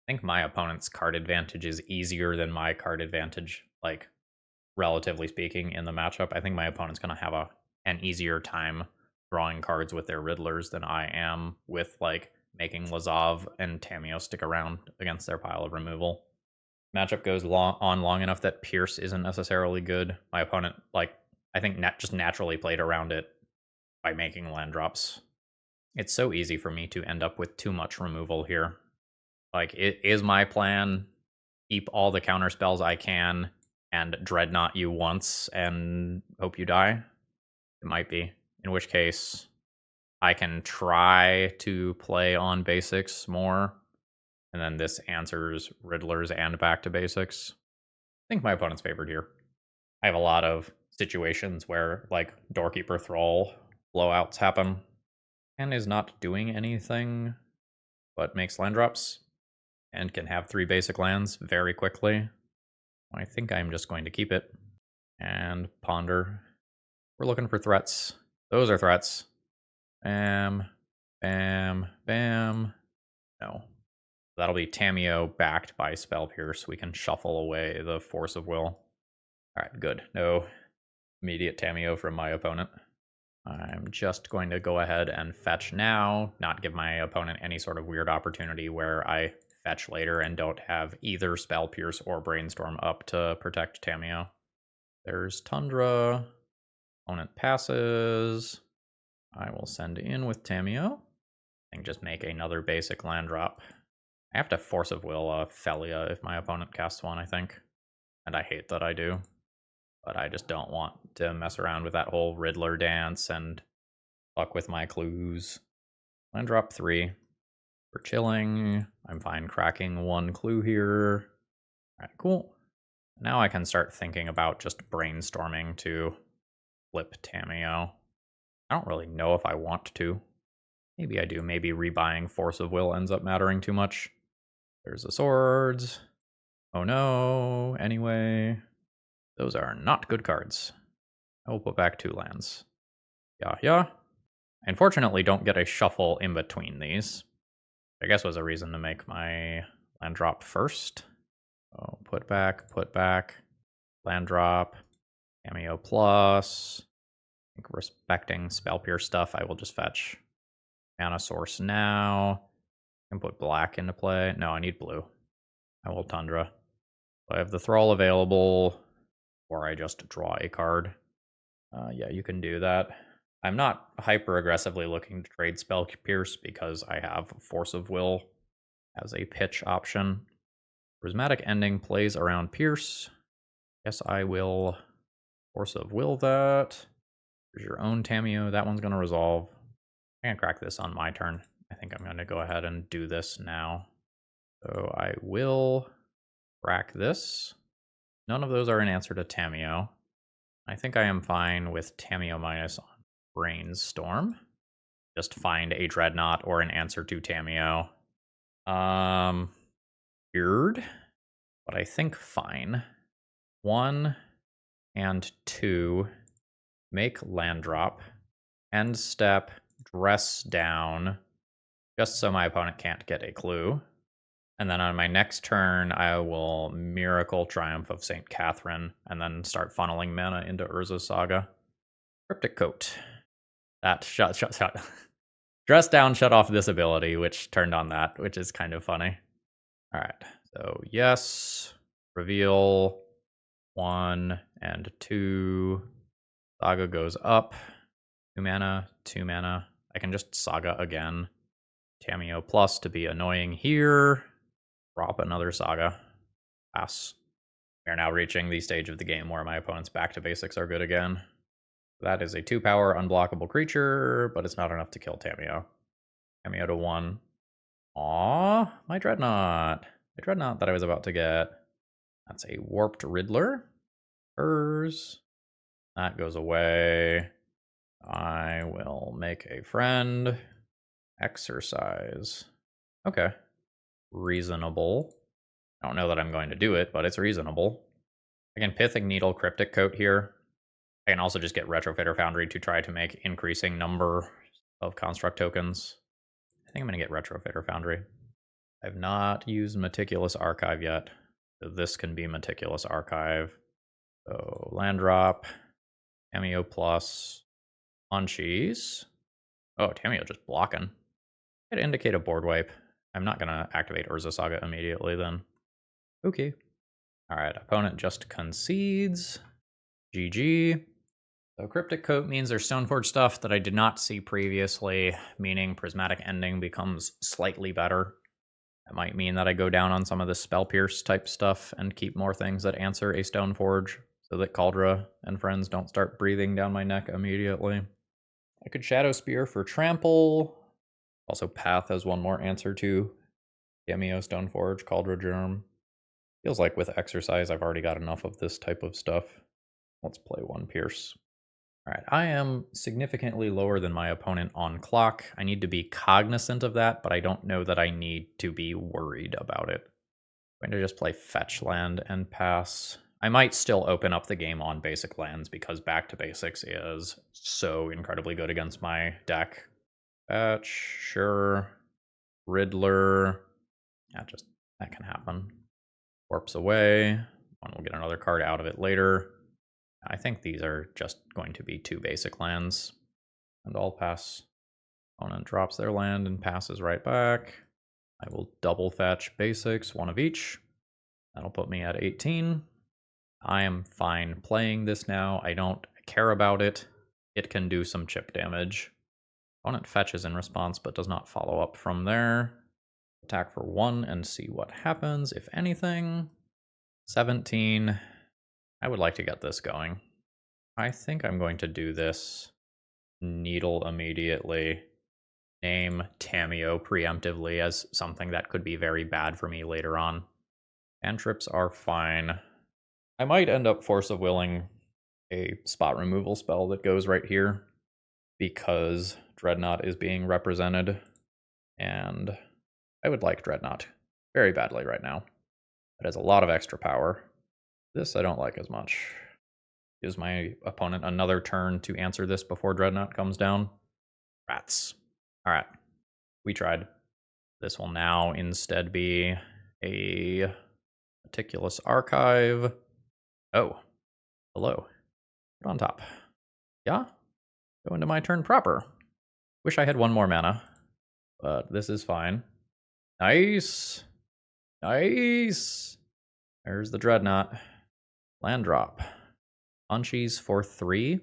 I think my opponent's card advantage is easier than my card advantage, like, relatively speaking, in the matchup. I think my opponent's going to have an easier time drawing cards with their Riddlers than I am with, like, making Lazav and Tamiyo stick around against their pile of removal. Matchup goes long enough that Pierce isn't necessarily good. My opponent, like, I think just naturally played around it by making land drops. It's so easy for me to end up with too much removal here. Like, it is my plan, keep all the counter spells I can, and Dreadnought you once and hope you die? It might be. In which case, I can try to play on basics more, and then this answers Riddlers and back to basics. I think my opponent's favored here. I have a lot of situations where, like, Doorkeeper Thrall blowouts happen, and is not doing anything but makes land drops, and can have 3 basic lands very quickly. I think I'm just going to keep it and ponder. We're looking for threats. Those are threats. Bam, bam, bam. No. That'll be Tamiyo backed by Spell Pierce. We can shuffle away the Force of Will. Alright, good. No immediate Tamiyo from my opponent. I'm just going to go ahead and fetch now, not give my opponent any sort of weird opportunity where I fetch later and don't have either Spell Pierce or Brainstorm up to protect Tamiyo. There's Tundra. Opponent passes. I will send in with Tamiyo and just make another basic land drop. I have to Force of Will Felia if my opponent casts one, I think. And I hate that I do. But I just don't want to mess around with that whole Riddler dance and fuck with my clues. Land drop 3. We're chilling. I'm fine cracking 1 clue here. Alright, cool. Now I can start thinking about just brainstorming to flip Tamiyo. I don't really know if I want to. Maybe I do. Maybe rebuying Force of Will ends up mattering too much. There's the swords. Oh no. Anyway, those are not good cards. I will put back 2 lands. Yeah. Unfortunately, don't get a shuffle in between these. I guess was a reason to make my land drop first. Oh, put back, land drop, Cameo plus. I think respecting Spell Pierce stuff, I will just fetch mana source now. I can put black into play. No, I need blue. I will Tundra. I have the Thrall available, or I just draw a card. Yeah, you can do that. I'm not hyper aggressively looking to trade Spell Pierce because I have Force of Will as a pitch option. Prismatic Ending plays around Pierce. Guess I will Force of Will that. There's your own Tamiyo. That one's going to resolve. I can crack this on my turn. I think I'm going to go ahead and do this now. So I will crack this. None of those are an answer to Tamiyo. I think I am fine with Tamiyo minus on Brainstorm. Just find a Dreadnought or an answer to Tamiyo. Weird, but I think fine. 1 and 2, make land drop, end step, dress down, just so my opponent can't get a clue. And then on my next turn, I will Miracle Triumph of St. Catherine, and then start funneling mana into Urza's Saga. Cryptic Coat. That shut. Dress down shut off this ability, which turned on that, which is kind of funny. Alright, so yes. Reveal 1 and 2. Saga goes up. 2 mana, 2 mana. I can just Saga again. Tamiyo plus to be annoying here. Drop another Saga. Pass. We are now reaching the stage of the game where my opponent's back to basics are good again. That is a 2-power unblockable creature, but it's not enough to kill Tamiyo. Tamiyo to 1. Aww, my Dreadnought. The Dreadnought that I was about to get. That's a Warped Riddler. Hers. That goes away. I will make a friend. Exercise. Okay. Reasonable. I don't know that I'm going to do it, but it's reasonable. I can Pithing Needle Cryptic Coat here. I can also just get Retrofitter Foundry to try to make increasing number of construct tokens. I think I'm going to get Retrofitter Foundry. I've not used Meticulous Archive yet, so this can be Meticulous Archive. So land drop, Tamiyo plus, Munchies. Oh, Tamiyo just blocking. I'd indicate a board wipe. I'm not going to activate Urza Saga immediately then. Okay. Alright, opponent just concedes. GG. So Cryptic Coat means there's Stoneforge stuff that I did not see previously, meaning Prismatic Ending becomes slightly better. That might mean that I go down on some of the Spell Pierce type stuff and keep more things that answer a Stoneforge, so that Kaldra and friends don't start breathing down my neck immediately. I could Shadow Spear for Trample. Also Path has one more answer to Cameo Stoneforge, Kaldra Germ. Feels like with Exercise I've already got enough of this type of stuff. Let's play one Pierce. Alright, I am significantly lower than my opponent on clock. I need to be cognizant of that, but I don't know that I need to be worried about it. I'm going to just play Fetch Land and pass. I might still open up the game on basic lands because Back to Basics is so incredibly good against my deck. Fetch, sure. Riddler. Yeah, just that can happen. Warps away. One will get another card out of it later. I think these are just going to be 2 basic lands. And I'll pass. Opponent drops their land and passes right back. I will double fetch basics, 1 of each. That'll put me at 18. I am fine playing this now. I don't care about it. It can do some chip damage. Opponent fetches in response, but does not follow up from there. Attack for 1 and see what happens, if anything. 17. I would like to get this going. I think I'm going to do this. Needle immediately. Name Tamiyo preemptively as something that could be very bad for me later on. Cantrips are fine. I might end up Force of Willing a spot removal spell that goes right here because Dreadnought is being represented, and I would like Dreadnought very badly right now. It has a lot of extra power. This I don't like as much. Gives my opponent another turn to answer this before Dreadnought comes down. Rats. Alright. We tried. This will now instead be a Meticulous Archive. Oh. Hello. Put on top. Yeah? Go into my turn proper. Wish I had 1 more mana. But this is fine. Nice. Nice. There's the Dreadnought. Land drop. Punchies for 3.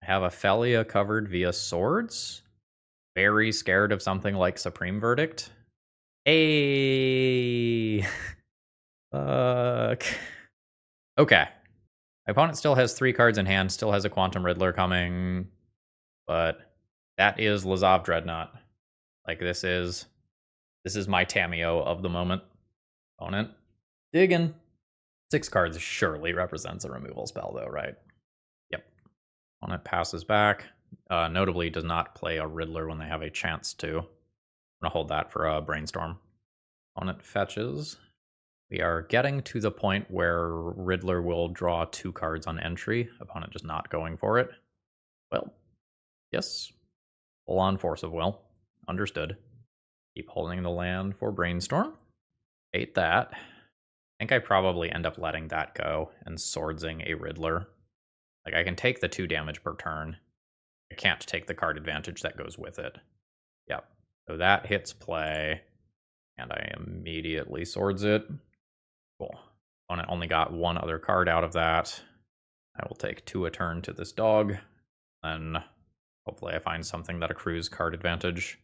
I have Ophelia covered via swords. Very scared of something like Supreme Verdict. Hey. Fuck. Okay. My opponent still has 3 cards in hand, still has a Quantum Riddler coming, but that is Lazav Dreadnought. Like, this is my Tamiyo of the moment. Opponent digging. 6 cards surely represents a removal spell, though, right? Yep. Opponent passes back. Notably does not play a Riddler when they have a chance to. I'm gonna hold that for a Brainstorm. Opponent fetches. We are getting to the point where Riddler will draw 2 cards on entry. Opponent just not going for it. Well, yes. Full on Force of Will. Understood. Keep holding the land for Brainstorm. Hate that. I think I probably end up letting that go and swordsing a Riddler. Like, I can take the 2 damage per turn. I can't take the card advantage that goes with it. Yep. So that hits play. And I immediately swords it. Cool. Opponent only got 1 other card out of that. I will take 2 a turn to this dog. Then hopefully I find something that accrues card advantage.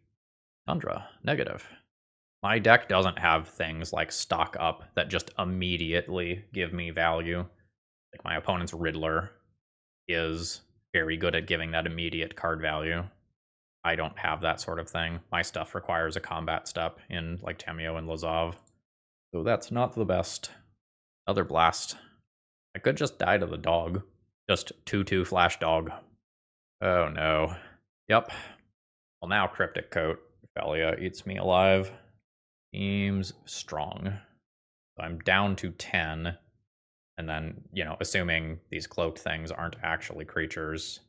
Tundra. Negative. My deck doesn't have things like Stock Up that just immediately give me value. Like, my opponent's Riddler is very good at giving that immediate card value. I don't have that sort of thing. My stuff requires a combat step in, like, Tamiyo and Lazav. So that's not the best. Another blast. I could just die to the dog. Just 2/2 flash dog. Oh no. Yep. Well, now Cryptic Coat. Ophelia eats me alive. Seems strong. So I'm down to 10. And then, assuming these cloaked things aren't actually creatures,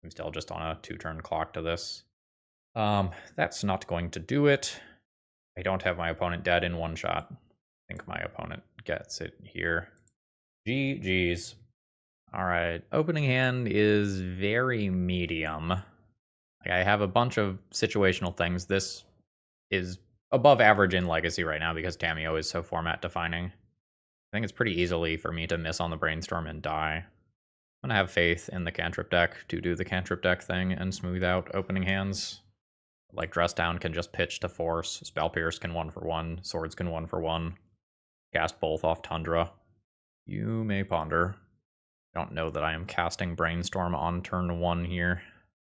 I'm still just on a 2-turn clock to this. That's not going to do it. I don't have my opponent dead in 1 shot. I think my opponent gets it here. GG's. Alright, opening hand is very medium. I have a bunch of situational things. This is above average in Legacy right now because Tamiyo is so format defining. I think it's pretty easily for me to miss on the Brainstorm and die. I'm gonna have faith in the cantrip deck to do the cantrip deck thing and smooth out opening hands. Like Dress Down can just pitch to force, Spell Pierce can 1-for-1, Swords can 1-for-1, cast both off Tundra. You may ponder. Don't know that I am casting Brainstorm on turn 1 here.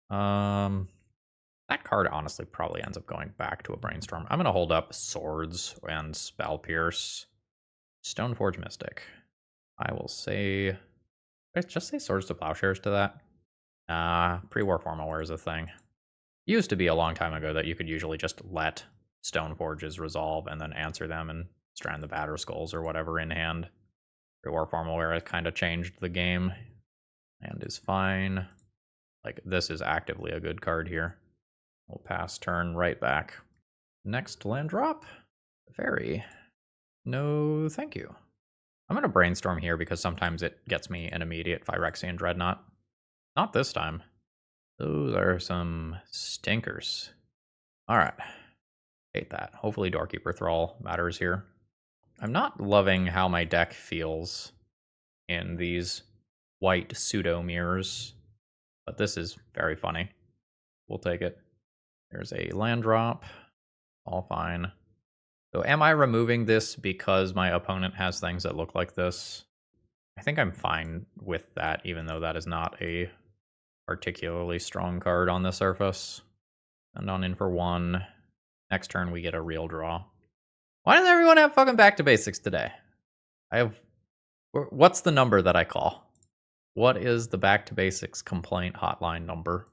That card honestly probably ends up going back to a Brainstorm. I'm gonna hold up Swords and Spell Pierce. Stoneforge Mystic. I will say, let's just say Swords to Plowshares to that. Pre-War Formalware is a thing. Used to be a long time ago that you could usually just let Stoneforges resolve and then answer them and strand the Batter Skulls or whatever in hand. Pre-War Formalware has kind of changed the game and is fine. Like, this is actively a good card here. We'll pass turn right back. Next land drop. Fairy. No, thank you. I'm going to Brainstorm here because sometimes it gets me an immediate Phyrexian Dreadnought. Not this time. Those are some stinkers. Alright. Hate that. Hopefully Doorkeeper Thrall matters here. I'm not loving how my deck feels in these white pseudo mirrors, but this is very funny. We'll take it. There's a land drop. All fine. So am I removing this because my opponent has things that look like this? I think I'm fine with that, even though that is not a particularly strong card on the surface. And on in for 1. Next turn we get a real draw. Why does everyone have fucking back to basics today? What's the number that I call? What is the back to basics complaint hotline number?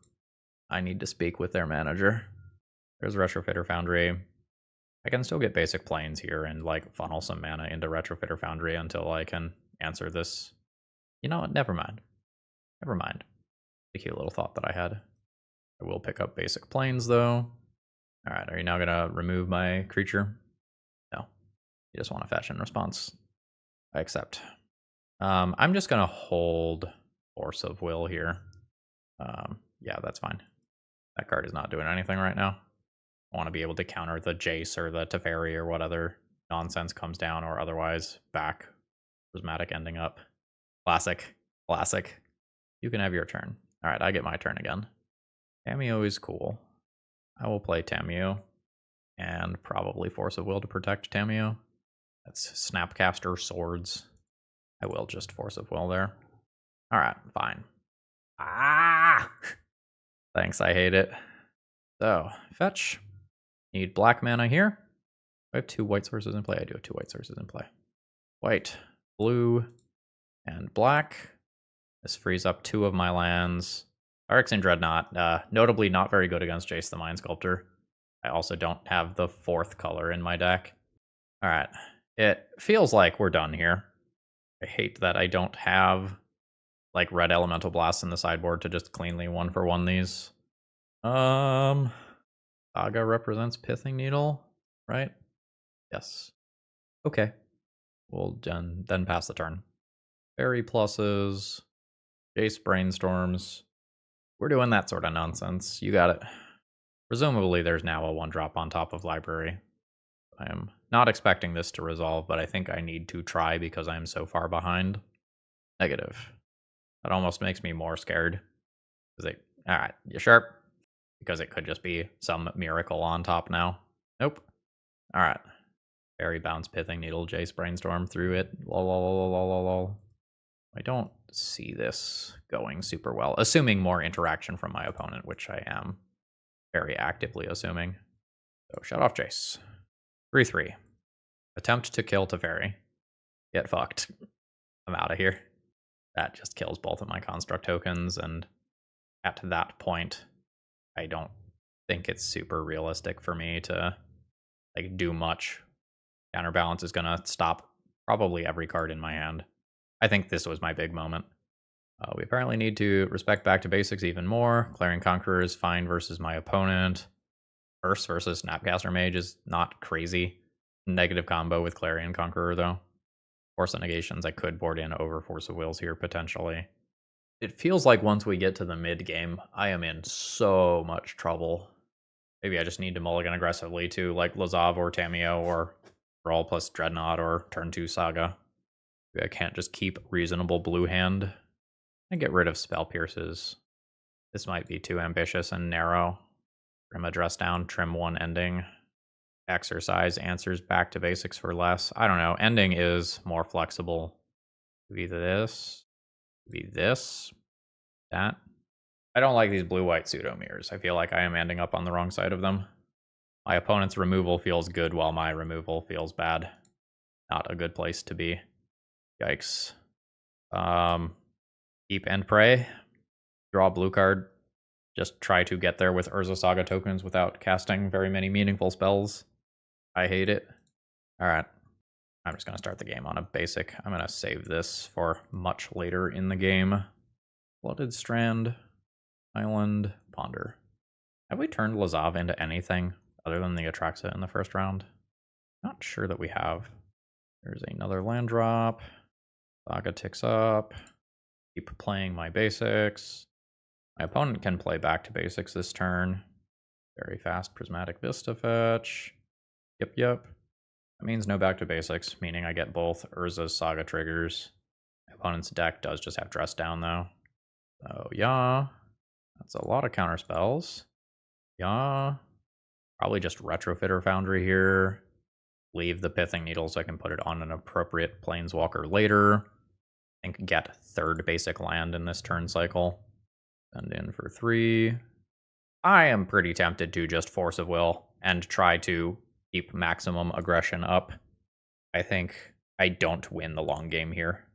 I need to speak with their manager. There's Retrofitter Foundry. I can still get basic planes here and like funnel some mana into Retrofitter Foundry until I can answer this. You know what? Never mind. Never mind. A cute little thought that I had. I will pick up basic planes though. Alright, are you now gonna remove my creature? No. You just want to fetch in response. I accept. I'm just gonna hold Force of Will here. Yeah, that's fine. That card is not doing anything right now. I want to be able to counter the Jace or the Teferi or what other nonsense comes down, or otherwise back Prismatic ending up. Classic. Classic. You can have your turn. Alright, I get my turn again. Tamiyo is cool. I will play Tamiyo. And probably Force of Will to protect Tamiyo. That's Snapcaster Swords. I will just Force of Will there. Alright, fine. Ah! Thanks, I hate it. So, fetch. Need black mana here. I have 2 white sources in play. I do have 2 white sources in play. White, blue, and black. This frees up 2 of my lands. Phyrexian Dreadnought, notably not very good against Jace the Mind Sculptor. I also don't have the 4th color in my deck. Alright, it feels like we're done here. I hate that I don't have like red Elemental Blasts in the sideboard to just cleanly 1-for-1 these. Saga represents Pithing Needle, right? Yes. Okay. We'll then pass the turn. Fairy pluses, Jace Brainstorms. We're doing that sort of nonsense. You got it. Presumably there's now a 1-drop on top of Library. I am not expecting this to resolve, but I think I need to try because I am so far behind. Negative. That almost makes me more scared. Alright, you sharp? Because it could just be some miracle on top now. Nope. Alright. Fairy Bounce, Pithing Needle, Jace Brainstorm through it. Lol. I don't see this going super well. Assuming more interaction from my opponent, which I am very actively assuming. So shut off Jace. 3/3. Attempt to kill Teferi. Get fucked. I'm out of here. That just kills both of my construct tokens, and at that point, I don't think it's super realistic for me to like do much. Counterbalance is gonna stop probably every card in my hand. I think this was my big moment. We apparently need to respect back to basics even more. Clarion Conqueror is fine versus my opponent. Curse versus Snapcaster Mage is not crazy. Negative combo with Clarion Conqueror though. Force of Negations I could board in over Force of Wills here potentially. It feels like once we get to the mid game, I am in so much trouble. Maybe I just need to mulligan aggressively to like Lazav or Tamiyo or Brawl plus Dreadnought or turn 2 Saga. Maybe I can't just keep reasonable blue hand and get rid of Spell Pierces. This might be too ambitious and narrow. Trim a dress down, trim 1 ending. Exercise answers back to basics for less. I don't know. Ending is more flexible. Either this, maybe this, that. I don't like these blue-white pseudo mirrors. I feel like I am ending up on the wrong side of them. My opponent's removal feels good while my removal feels bad. Not a good place to be. Yikes. Keep and pray. Draw a blue card. Just try to get there with Urza Saga tokens without casting very many meaningful spells. I hate it. Alright. I'm just going to start the game on a basic. I'm going to save this for much later in the game. Flooded Strand, Island, Ponder. Have we turned Lazav into anything other than the Atraxa in the first round? Not sure that we have. There's another land drop. Saga ticks up. Keep playing my basics. My opponent can play back to basics this turn. Very fast Prismatic Vista fetch. Yep. That means no back to basics, meaning I get both Urza's Saga triggers. My opponent's deck does just have Dress Down, though. So, yeah. That's a lot of counter spells. Yeah. Probably just Retrofitter Foundry here. Leave the Pithing Needle so I can put it on an appropriate Planeswalker later. I think get 3rd basic land in this turn cycle. Send in for 3. I am pretty tempted to just Force of Will and try to keep maximum aggression up. I think I don't win the long game here.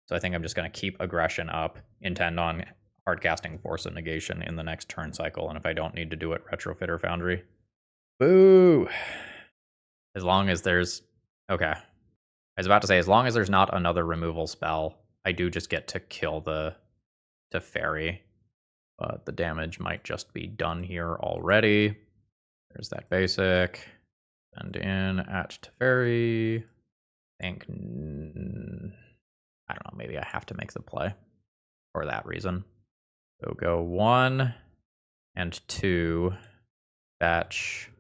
So I think I'm just going to keep aggression up, intend on hardcasting Force of Negation in the next turn cycle, and if I don't need to do it, Retrofitter Foundry. Boo! As long as there's... Okay. I was about to say, as long as there's not another removal spell, I do just get to kill the Teferi. But the damage might just be done here already. There's that basic. Send in at Teferi. I think... I don't know, maybe I have to make the play for that reason. So go 1 and 2. Fetch.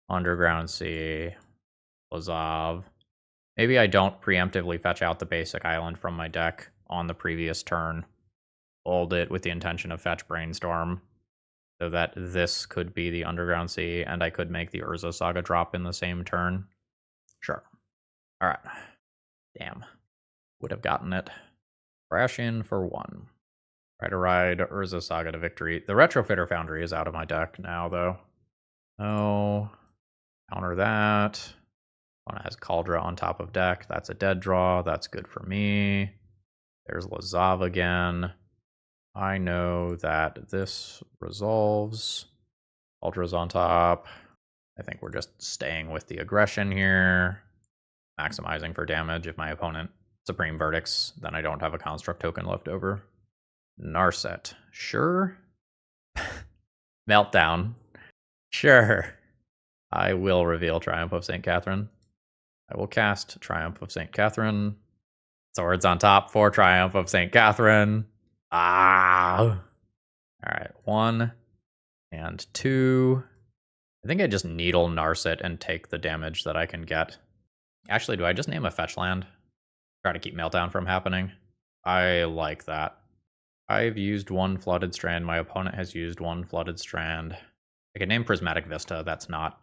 Underground Sea. Lazav. Maybe I don't preemptively fetch out the basic island from my deck on the previous turn. Hold it with the intention of fetch Brainstorm. So that this could be the Underground Sea, and I could make the Urza Saga drop in the same turn. Sure. Alright. Damn. Would have gotten it. Crash in for 1. Try to ride Urza Saga to victory. The Retrofitter Foundry is out of my deck now, though. Oh. Counter that. One has Kaldra on top of deck. That's a dead draw. That's good for me. There's Lazav again. I know that this resolves. Kaldra's on top. I think we're just staying with the aggression here. Maximizing for damage. If my opponent Supreme Verdicts, then I don't have a Construct token left over. Narset. Sure. Meltdown. Sure. I will reveal Triumph of St. Catherine. I will cast Triumph of St. Catherine. Swords on top for Triumph of St. Catherine. Ah! Alright, 1 and 2. I think I just Needle Narset and take the damage that I can get. Actually, do I just name a fetch land? Try to keep Meltdown from happening. I like that. I've used 1 Flooded Strand. My opponent has used 1 Flooded Strand. I can name Prismatic Vista. That's not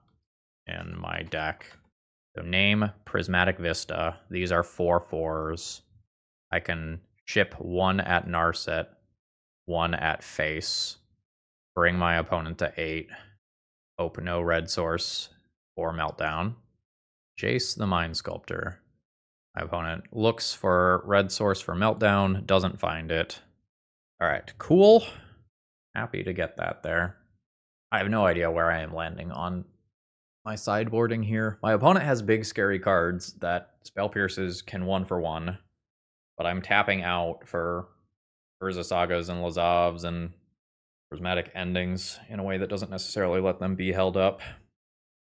in my deck. So name Prismatic Vista. These are 4/4s. I can ship 1 at Narset, 1 at face. Bring my opponent to 8. Hope no red source or Meltdown. Jace the Mind Sculptor. My opponent looks for red source for Meltdown, doesn't find it. Alright, cool. Happy to get that there. I have no idea where I am landing on my sideboarding here. My opponent has big scary cards that Spell Pierces can 1-for-1, but I'm tapping out for Urza Sagas and Lazavs and Prismatic Endings in a way that doesn't necessarily let them be held up.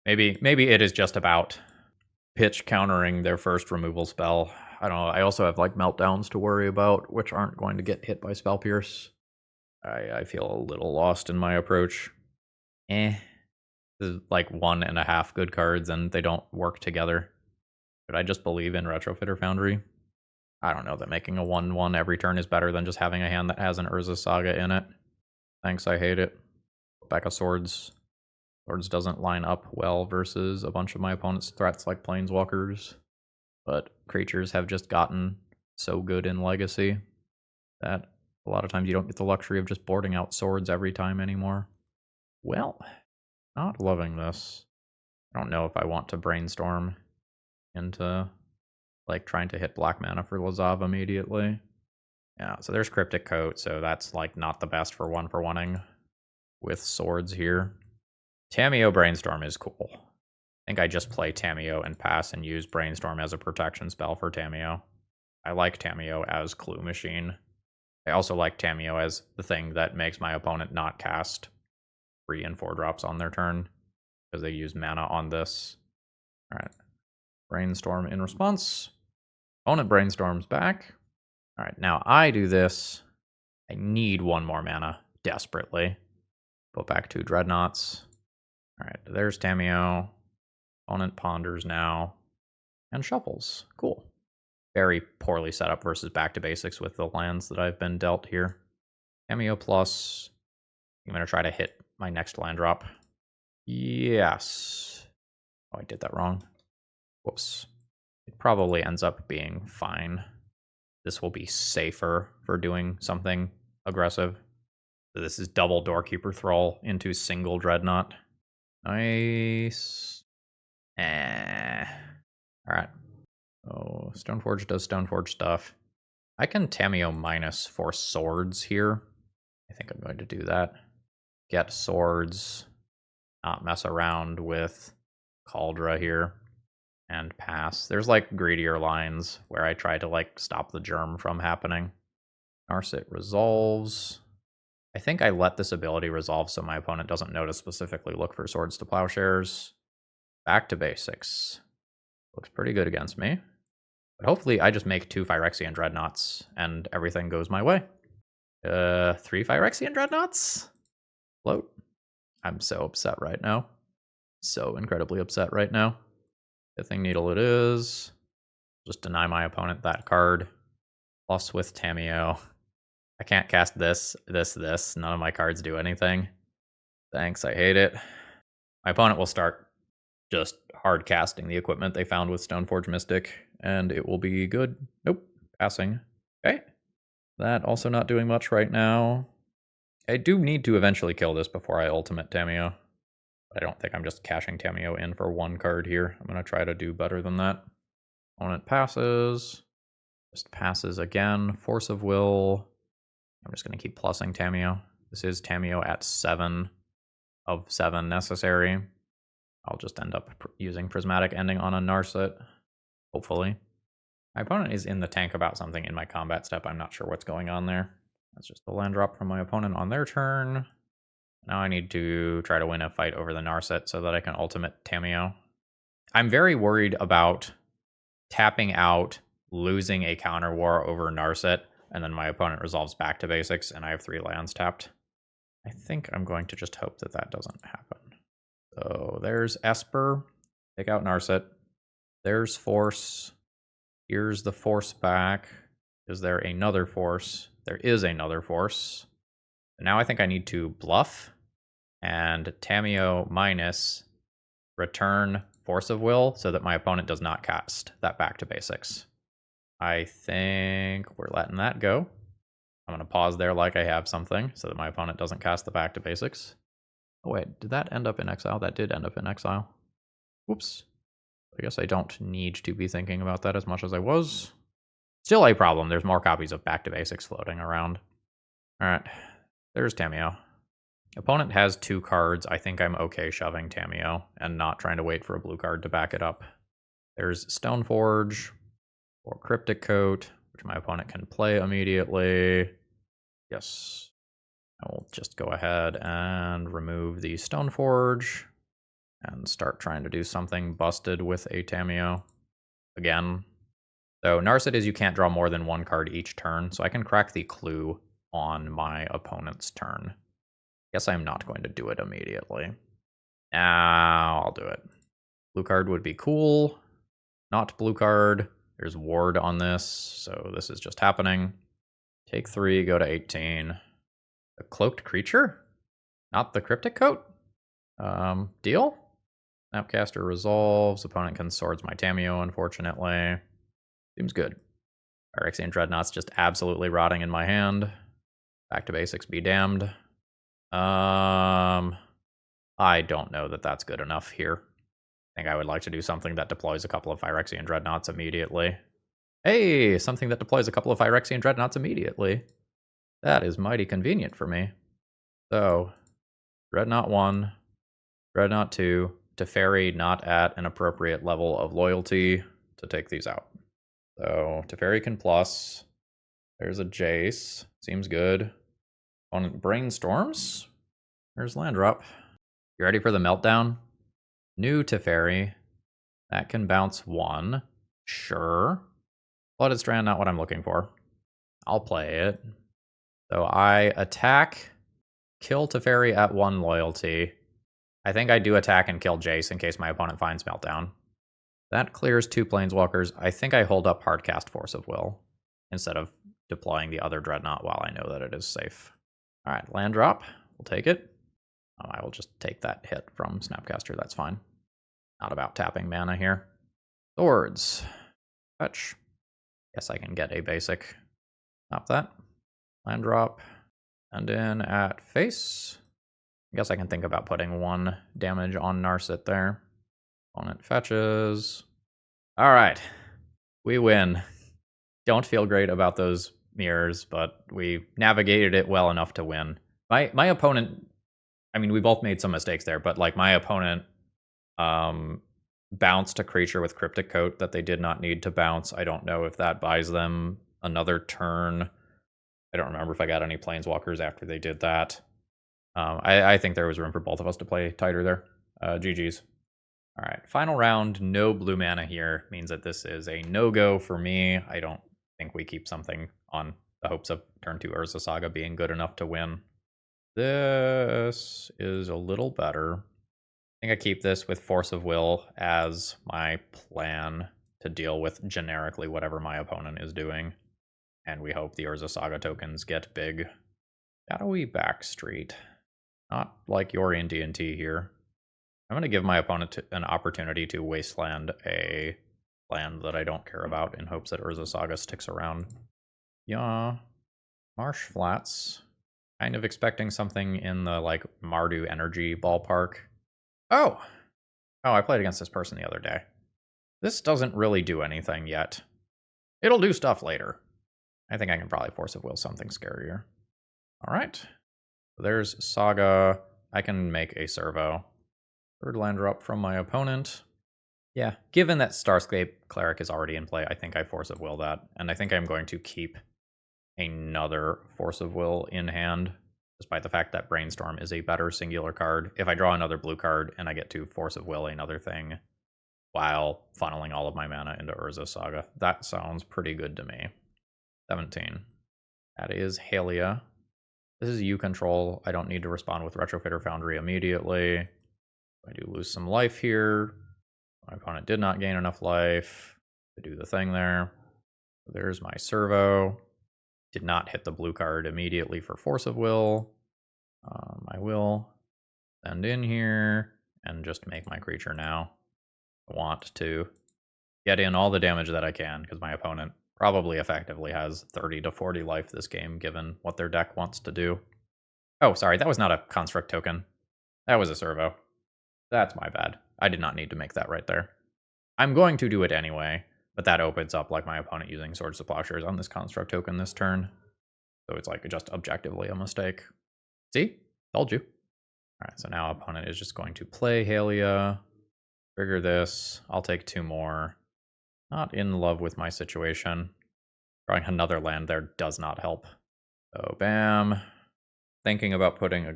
Maybe it is just about pitch countering their first removal spell. I don't know. I also have like Meltdowns to worry about, which aren't going to get hit by Spell Pierce. I feel a little lost in my approach. There's like 1.5 good cards and they don't work together. Should I just believe in Retrofitter Foundry? I don't know that making a 1/1 every turn is better than just having a hand that has an Urza Saga in it. Thanks, I hate it. Back of Swords. Swords doesn't line up well versus a bunch of my opponent's threats like Planeswalkers. But creatures have just gotten so good in Legacy that a lot of times you don't get the luxury of just boarding out swords every time anymore. Well, not loving this. I don't know if I want to brainstorm into like trying to hit black mana for Lazav immediately. Yeah, so there's Cryptic Coat, so that's like not the best for one-for-oneing with swords here. Tamiyo Brainstorm is cool. I think I just play Tamiyo and pass and use Brainstorm as a protection spell for Tamiyo. I like Tamiyo as Clue Machine. I also like Tamiyo as the thing that makes my opponent not cast 3 and 4 drops on their turn because they use mana on this. Alright. Brainstorm in response. Opponent brainstorms back. Alright, now I do this. I need 1 more mana desperately. Go back to Dreadnoughts. Alright, there's Tamiyo. Opponent ponders now. And shuffles. Cool. Very poorly set up versus back to basics with the lands that I've been dealt here. Tamiyo plus. I'm going to try to hit my next land drop. Yes. Oh, I did that wrong. Whoops. It probably ends up being fine. This will be safer for doing something aggressive. So this is double Doorkeeper Thrall into single Dreadnought. Nice. Alright. Oh, Stoneforge does Stoneforge stuff. I can Tamiyo minus for swords here. I think I'm going to do that. Get swords. Not mess around with Kaldra here. And pass. There's like greedier lines where I try to like stop the germ from happening. Narset resolves. I think I let this ability resolve so my opponent doesn't know to specifically look for Swords to Plowshares. Back to basics. Looks pretty good against me. But hopefully I just make 2 Phyrexian Dreadnoughts and everything goes my way. 3 Phyrexian Dreadnoughts? Float. I'm so upset right now. So incredibly upset right now. Pithing Needle it is. Just deny my opponent that card. Plus with Tamiyo. I can't cast this. None of my cards do anything. Thanks, I hate it. My opponent will start just hard casting the equipment they found with Stoneforge Mystic, and it will be good. Nope, passing. Okay. That also not doing much right now. I do need to eventually kill this before I ultimate Tamiyo. I don't think I'm just cashing Tamiyo in for 1 card here. I'm going to try to do better than that. Opponent passes. Just passes again. Force of Will. I'm just going to keep plussing Tamiyo. This is Tamiyo at 7 of 7 necessary. I'll just end up using Prismatic Ending on a Narset, hopefully. My opponent is in the tank about something in my combat step. I'm not sure what's going on there. That's just the land drop from my opponent on their turn. Now I need to try to win a fight over the Narset so that I can ultimate Tamiyo. I'm very worried about tapping out, losing a counter war over Narset, and then my opponent resolves back to basics, and I have 3 lands tapped. I think I'm going to just hope that that doesn't happen. So there's Esper. Take out Narset. There's Force. Here's the Force back. Is there another Force? There is another Force. Now I think I need to bluff and Tamiyo minus return Force of Will so that my opponent does not cast that back to basics. I think we're letting that go. I'm going to pause there like I have something so that my opponent doesn't cast the back to basics. Oh wait, did that end up in exile? That did end up in exile. Whoops. I guess I don't need to be thinking about that as much as I was. Still a problem. There's more copies of back to basics floating around. Alright, there's Tamiyo. Opponent has 2 cards. I think I'm okay shoving Tamiyo and not trying to wait for a blue card to back it up. There's Stoneforge or Cryptic Coat, which my opponent can play immediately. Yes. I will just go ahead and remove the Stoneforge and start trying to do something busted with a Tamiyo again. So Narset is you can't draw more than 1 card each turn, so I can crack the clue on my opponent's turn. Guess I'm not going to do it immediately. Now I'll do it. Blue card would be cool. Not blue card. There's ward on this, so this is just happening. Take 3, go to 18. A cloaked creature? Not the cryptic coat? Deal? Snapcaster resolves. Opponent can swords my Tameo, unfortunately. Seems good. Phyrexian Dreadnought's just absolutely rotting in my hand. Back to basics, be damned. I don't know that that's good enough here. I think I would like to do something that deploys a couple of Phyrexian Dreadnoughts immediately. Hey, something that deploys a couple of Phyrexian Dreadnoughts immediately. That is mighty convenient for me. So, Dreadnought 1, Dreadnought 2, Teferi not at an appropriate level of loyalty to take these out. So, Teferi can plus. There's a Jace. Seems good. Opponent brainstorms. There's land drop. You ready for the meltdown? New Teferi. That can bounce 1. Sure. Blooded Strand, not what I'm looking for. I'll play it. So I attack, kill Teferi at 1 loyalty. I think I do attack and kill Jace in case my opponent finds Meltdown. That clears 2 Planeswalkers. I think I hold up Hardcast Force of Will instead of deploying the other Dreadnought while I know that it is safe. Alright, land drop. We'll take it. I will just take that hit from Snapcaster. That's fine. Not about tapping mana here. Swords. Fetch. Guess I can get a basic. Stop that. Land drop. And in at face. I guess I can think about putting 1 damage on Narset there. Opponent fetches. Alright. We win. Don't feel great about those mirrors, but we navigated it well enough to win. My opponent, I mean, we both made some mistakes there, but like my opponent bounced a creature with Cryptic Coat that they did not need to bounce. I don't know if that buys them another turn. I don't remember if I got any Planeswalkers after they did that. I think there was room for both of us to play tighter there. GG's. All right, final round, no blue mana here. Means that this is a no-go for me. I don't think we keep something on the hopes of turn 2 Urza Saga being good enough to win. This is a little better. I think I keep this with Force of Will as my plan to deal with generically whatever my opponent is doing. And we hope the Urza Saga tokens get big. Shadowy Backstreet. Not like Yori and D&T here. I'm going to give my opponent an opportunity to wasteland a land that I don't care about in hopes that Urza Saga sticks around. Yeah. Marsh Flats. Kind of expecting something in the, like, Mardu energy ballpark. Oh! Oh, I played against this person the other day. This doesn't really do anything yet. It'll do stuff later. I think I can probably Force of Will something scarier. Alright. There's Saga. I can make a servo. 3rd land drop from my opponent. Yeah, given that Starscape Cleric is already in play, I think I Force of Will that. And I think I'm going to keep another Force of Will in hand, despite the fact that Brainstorm is a better singular card. If I draw another blue card and I get to Force of Will another thing while funneling all of my mana into Urza Saga, that sounds pretty good to me. 17. That is Halia. This is U control. I don't need to respond with Retrofitter Foundry immediately. I do lose some life here. My opponent did not gain enough life to do the thing there. So there's my servo. Did not hit the blue card immediately for Force of Will. I will send in here and just make my creature now. I want to get in all the damage that I can because my opponent probably effectively has 30 to 40 life this game given what their deck wants to do. Oh, sorry, that was not a construct token. That was a servo. That's my bad. I did not need to make that right there. I'm going to do it anyway, but that opens up like my opponent using Swords to Plowshares on this construct token this turn. So it's like just objectively a mistake. See? Told you. Alright, so now opponent is just going to play Halia. Trigger this. I'll take 2 more. Not in love with my situation. Drawing another land there does not help. So bam. Thinking about putting a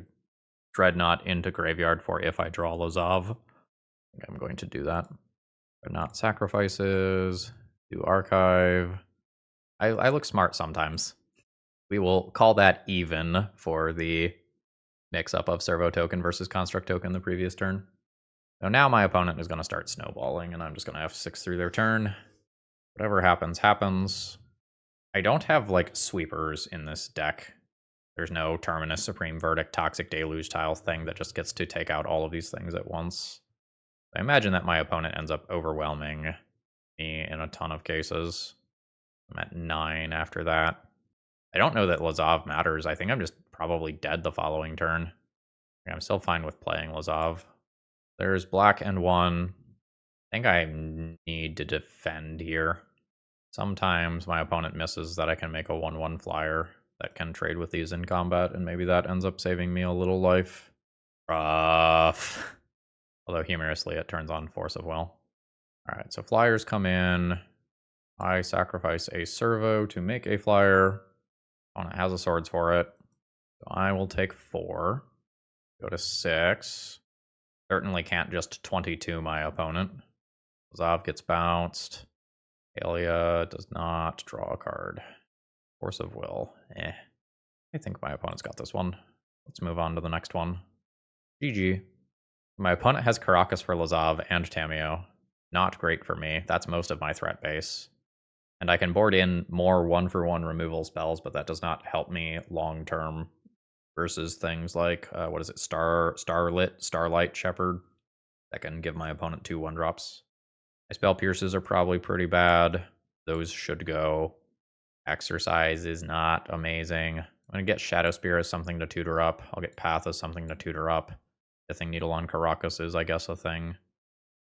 Dreadnought into graveyard for if I draw Lazav. I think I'm going to do that. Dreadnought sacrifices. Do archive. I look smart sometimes. We will call that even for the mix-up of servo token versus construct token the previous turn. So now my opponent is going to start snowballing, and I'm just going to F6 through their turn. Whatever happens, happens. I don't have, like, sweepers in this deck. There's no Terminus, Supreme Verdict, Toxic Deluge tile thing that just gets to take out all of these things at once. I imagine that my opponent ends up overwhelming me in a ton of cases. I'm at 9 after that. I don't know that Lazav matters. I think I'm just probably dead the following turn. I'm still fine with playing Lazav. There's black and 1. I think I need to defend here. Sometimes my opponent misses that I can make a 1/1 flyer that can trade with these in combat, and maybe that ends up saving me a little life. Rough. Although humorously, it turns on Force of Will. Alright, so flyers come in. I sacrifice a servo to make a flyer. Opponent has a swords for it. So I will take 4. Go to 6. Certainly can't just 22 my opponent. Lazav gets bounced. Alia does not draw a card. Force of Will. I think my opponent's got this one. Let's move on to the next one. GG. My opponent has Caracas for Lazav and Tamiyo. Not great for me. That's most of my threat base. And I can board in more 1-for-1 removal spells, but that does not help me long term versus things like, what is it, Starlight Shepherd, that can give my opponent 2 1-drops. My Spell Pierces are probably pretty bad. Those should go. Exercise is not amazing. I'm going to get Shadow Spear as something to tutor up. I'll get Path as something to tutor up. Pithing Needle on Caracas is, I guess, a thing.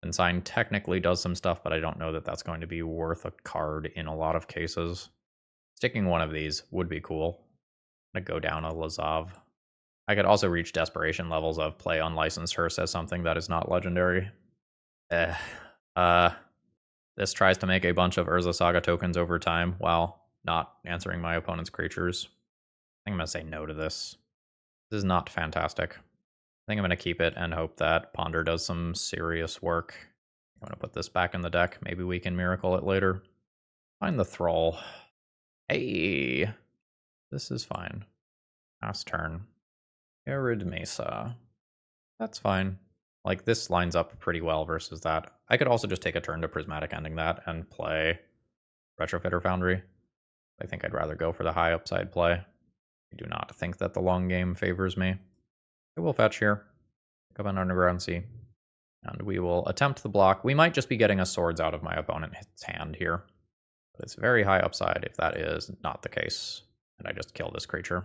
Ensign technically does some stuff, but I don't know that that's going to be worth a card in a lot of cases. Sticking one of these would be cool. I'm going to go down a Lazav. I could also reach desperation levels of play Unlicensed Hearse as something that is not legendary. This tries to make a bunch of Urza Saga tokens over time while not answering my opponent's creatures. I think I'm going to say no to this. This is not fantastic. I think I'm going to keep it and hope that Ponder does some serious work. I'm going to put this back in the deck. Maybe we can miracle it later. Find the Thrall. Hey! This is fine. Last turn. Arid Mesa. That's fine. Like, this lines up pretty well versus that. I could also just take a turn to Prismatic Ending that and play Retrofitter Foundry. I think I'd rather go for the high upside play. I do not think that the long game favors me. I will fetch here. Pick up an Underground Sea. And we will attempt the block. We might just be getting a swords out of my opponent's hand here. But it's very high upside if that is not the case. And I just kill this creature,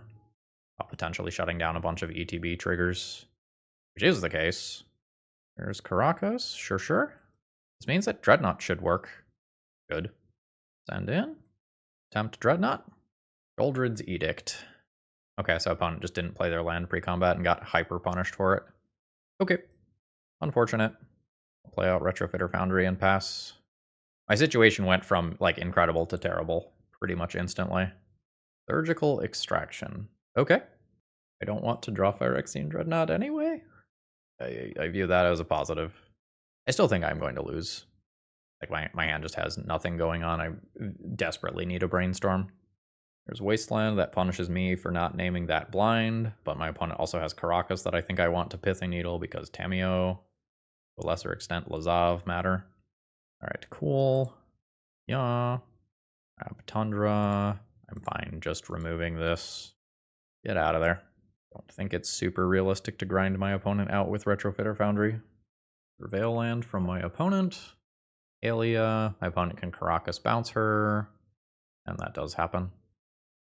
while potentially shutting down a bunch of ETB triggers. Which is the case. There's Caracas. Sure. This means that Dreadnought should work. Good. Send in. Attempt Dreadnought. Goldred's Edict. Okay, so opponent just didn't play their land pre-combat and got hyper punished for it. Okay. Unfortunate. I'll play out Retrofitter Foundry and pass. My situation went from, like, incredible to terrible pretty much instantly. Surgical Extraction. Okay. I don't want to draw Phyrexian Dreadnought anyway. I view that as a positive. I still think I'm going to lose. Like, my hand just has nothing going on. I desperately need a Brainstorm. There's Wasteland that punishes me for not naming that blind, but my opponent also has Caracas that I think I want to Pithing Needle because Tamiyo, to a lesser extent, Lazav matter. Alright, cool. Yeah. Tundra. I'm fine just removing this. Get out of there. Don't think it's super realistic to grind my opponent out with Retrofitter Foundry. Prevail land from my opponent. Alia. My opponent can Caracas bounce her. And that does happen.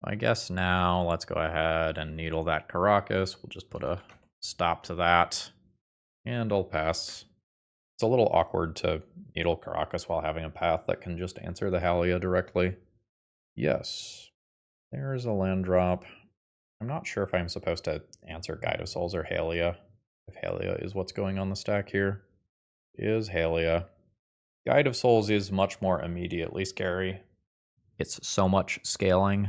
I guess now let's go ahead and needle that Caracas. We'll just put a stop to that. And I'll pass. It's a little awkward to needle Caracas while having a path that can just answer the Halia directly. Yes. There's a land drop. I'm not sure if I'm supposed to answer Guide of Souls or Halia. If Halia is what's going on the stack here. It is Halia. Guide of Souls is much more immediately scary. It's so much scaling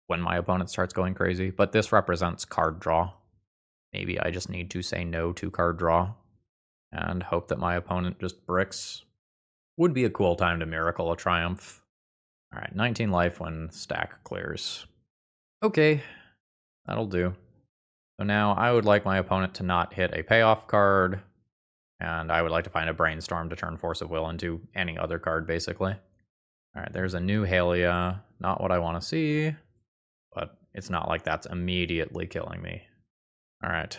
when my opponent starts going crazy, but this represents card draw. Maybe I just need to say no to card draw and hope that my opponent just bricks. Would be a cool time to miracle a triumph. Alright, 19 life when stack clears. Okay, that'll do. So now I would like my opponent to not hit a payoff card, And I would like to find a Brainstorm to turn Force of Will into any other card, basically. Alright, there's a new Halia. Not what I want to see, but it's not like that's immediately killing me. Alright.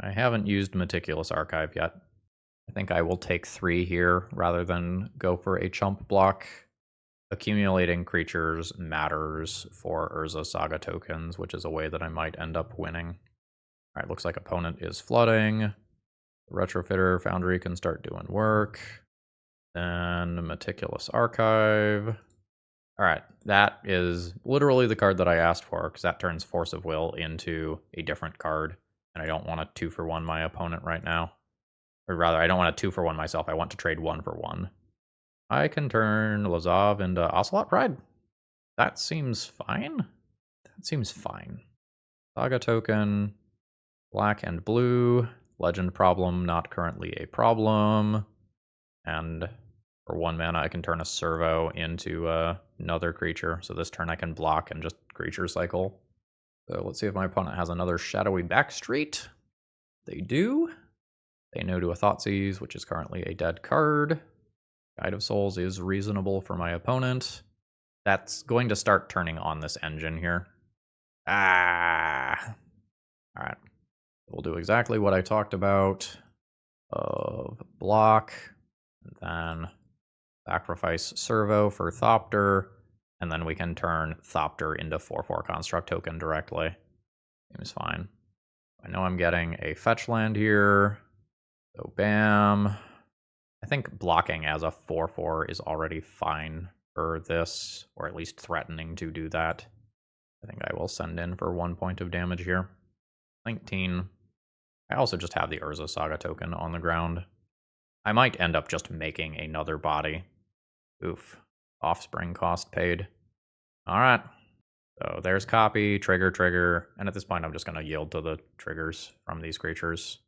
I haven't used Meticulous Archive yet. I think I will take 3 here rather than go for a chump block. Accumulating creatures matters for Urza Saga tokens, which is a way that I might end up winning. Alright, looks like opponent is flooding. Retrofitter Foundry can start doing work. Then Meticulous Archive. Alright, that is literally the card that I asked for, because that turns Force of Will into a different card. And I don't want to 2-for-1 my opponent right now. Or rather, I don't want to 2-for-1 myself. I want to trade 1-for-1. I can turn Lazav into Ocelot Pride. That seems fine. That seems fine. Saga token, black and blue. Legend problem, not currently a problem. And for 1 mana, I can turn a Servo into another creature. So this turn I can block and just creature cycle. So let's see if my opponent has another Shadowy Backstreet. They do. They know to a Thoughtseize, which is currently a dead card. Guide of Souls is reasonable for my opponent. That's going to start turning on this engine here. Ah! Alright. We'll do exactly what I talked about. Of block. And then sacrifice Servo for Thopter. And then we can turn Thopter into 4/4 Construct token directly. Seems fine. I know I'm getting a fetch land here. So bam. I think blocking as a 4/4 is already fine for this, or at least threatening to do that. I think I will send in for 1 point of damage here. 19. I also just have the Urza Saga token on the ground. I might end up just making another body. Oof. Offspring cost paid. Alright. So there's copy, trigger, and at this point I'm just going to yield to the triggers from these creatures.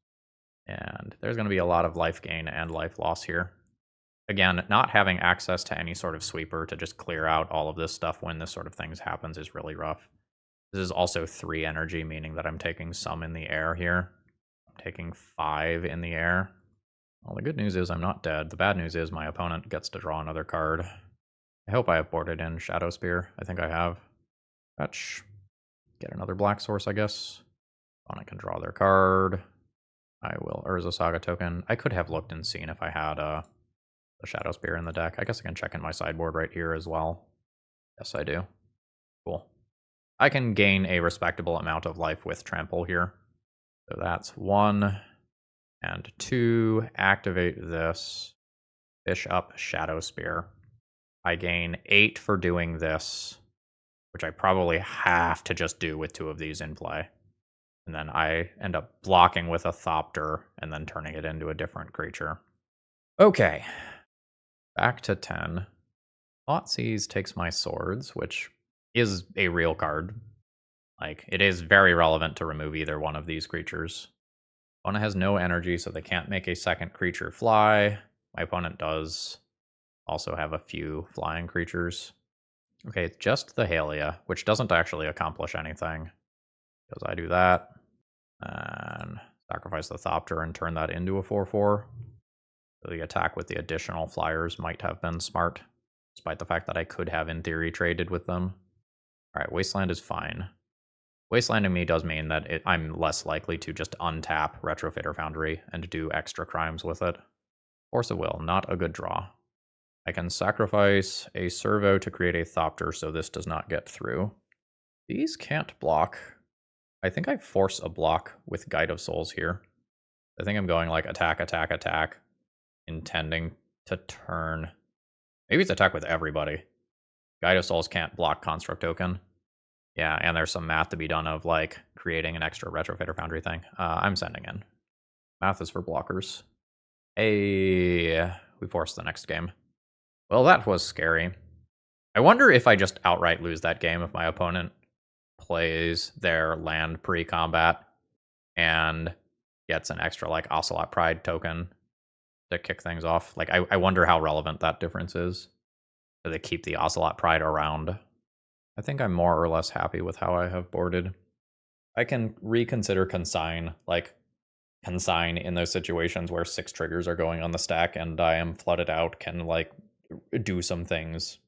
And there's going to be a lot of life gain and life loss here. Again, not having access to any sort of sweeper to just clear out all of this stuff when this sort of thing happens is really rough. This is also 3 energy, meaning that I'm taking some in the air here. I'm taking 5 in the air. Well, the good news is I'm not dead. The bad news is my opponent gets to draw another card. I hope I have boarded in Shadow Spear. I think I have. Fetch. Get another black source, I guess. Opponent can draw their card. I will Urza Saga token. I could have looked and seen if I had a Shadow Spear in the deck. I guess I can check in my sideboard right here as well. Yes, I do. Cool. I can gain a respectable amount of life with Trample here. So that's 1 and 2. Activate this. Fish up Shadow Spear. I gain 8 for doing this, which I probably have to just do with 2 of these in play. And then I end up blocking with a Thopter and then turning it into a different creature. Okay. Back to 10. Thoughtseize takes my swords, which is a real card. Like, it is very relevant to remove either one of these creatures. Opponent has no energy, so they can't make a second creature fly. My opponent does also have a few flying creatures. Okay, it's just the Halia, which doesn't actually accomplish anything. Because I do that, and sacrifice the Thopter and turn that into a 4/4. So the attack with the additional flyers might have been smart, despite the fact that I could have, in theory, traded with them. Alright, Wasteland is fine. Wastelanding me does mean that I'm less likely to just untap Retrofitter Foundry and do extra crimes with it. Force of Will, not a good draw. I can sacrifice a Servo to create a Thopter so this does not get through. These can't block. I think I force a block with Guide of Souls here. I think I'm going like attack, attack, attack, intending to turn. Maybe it's attack with everybody. Guide of Souls can't block Construct token. Yeah, and there's some math to be done of like creating an extra Retrofitter Foundry thing. I'm sending in. Math is for blockers. Hey, we forced the next game. Well, that was scary. I wonder if I just outright lose that game if my opponent plays their land pre-combat and gets an extra like Ocelot Pride token to kick things off. Like, I wonder how relevant that difference is. Do they keep the Ocelot Pride around? I think I'm more or less happy with how I have boarded. I can reconsider Consign. Like, consign in those situations where 6 triggers are going on the stack and I am flooded out can, like, do some things.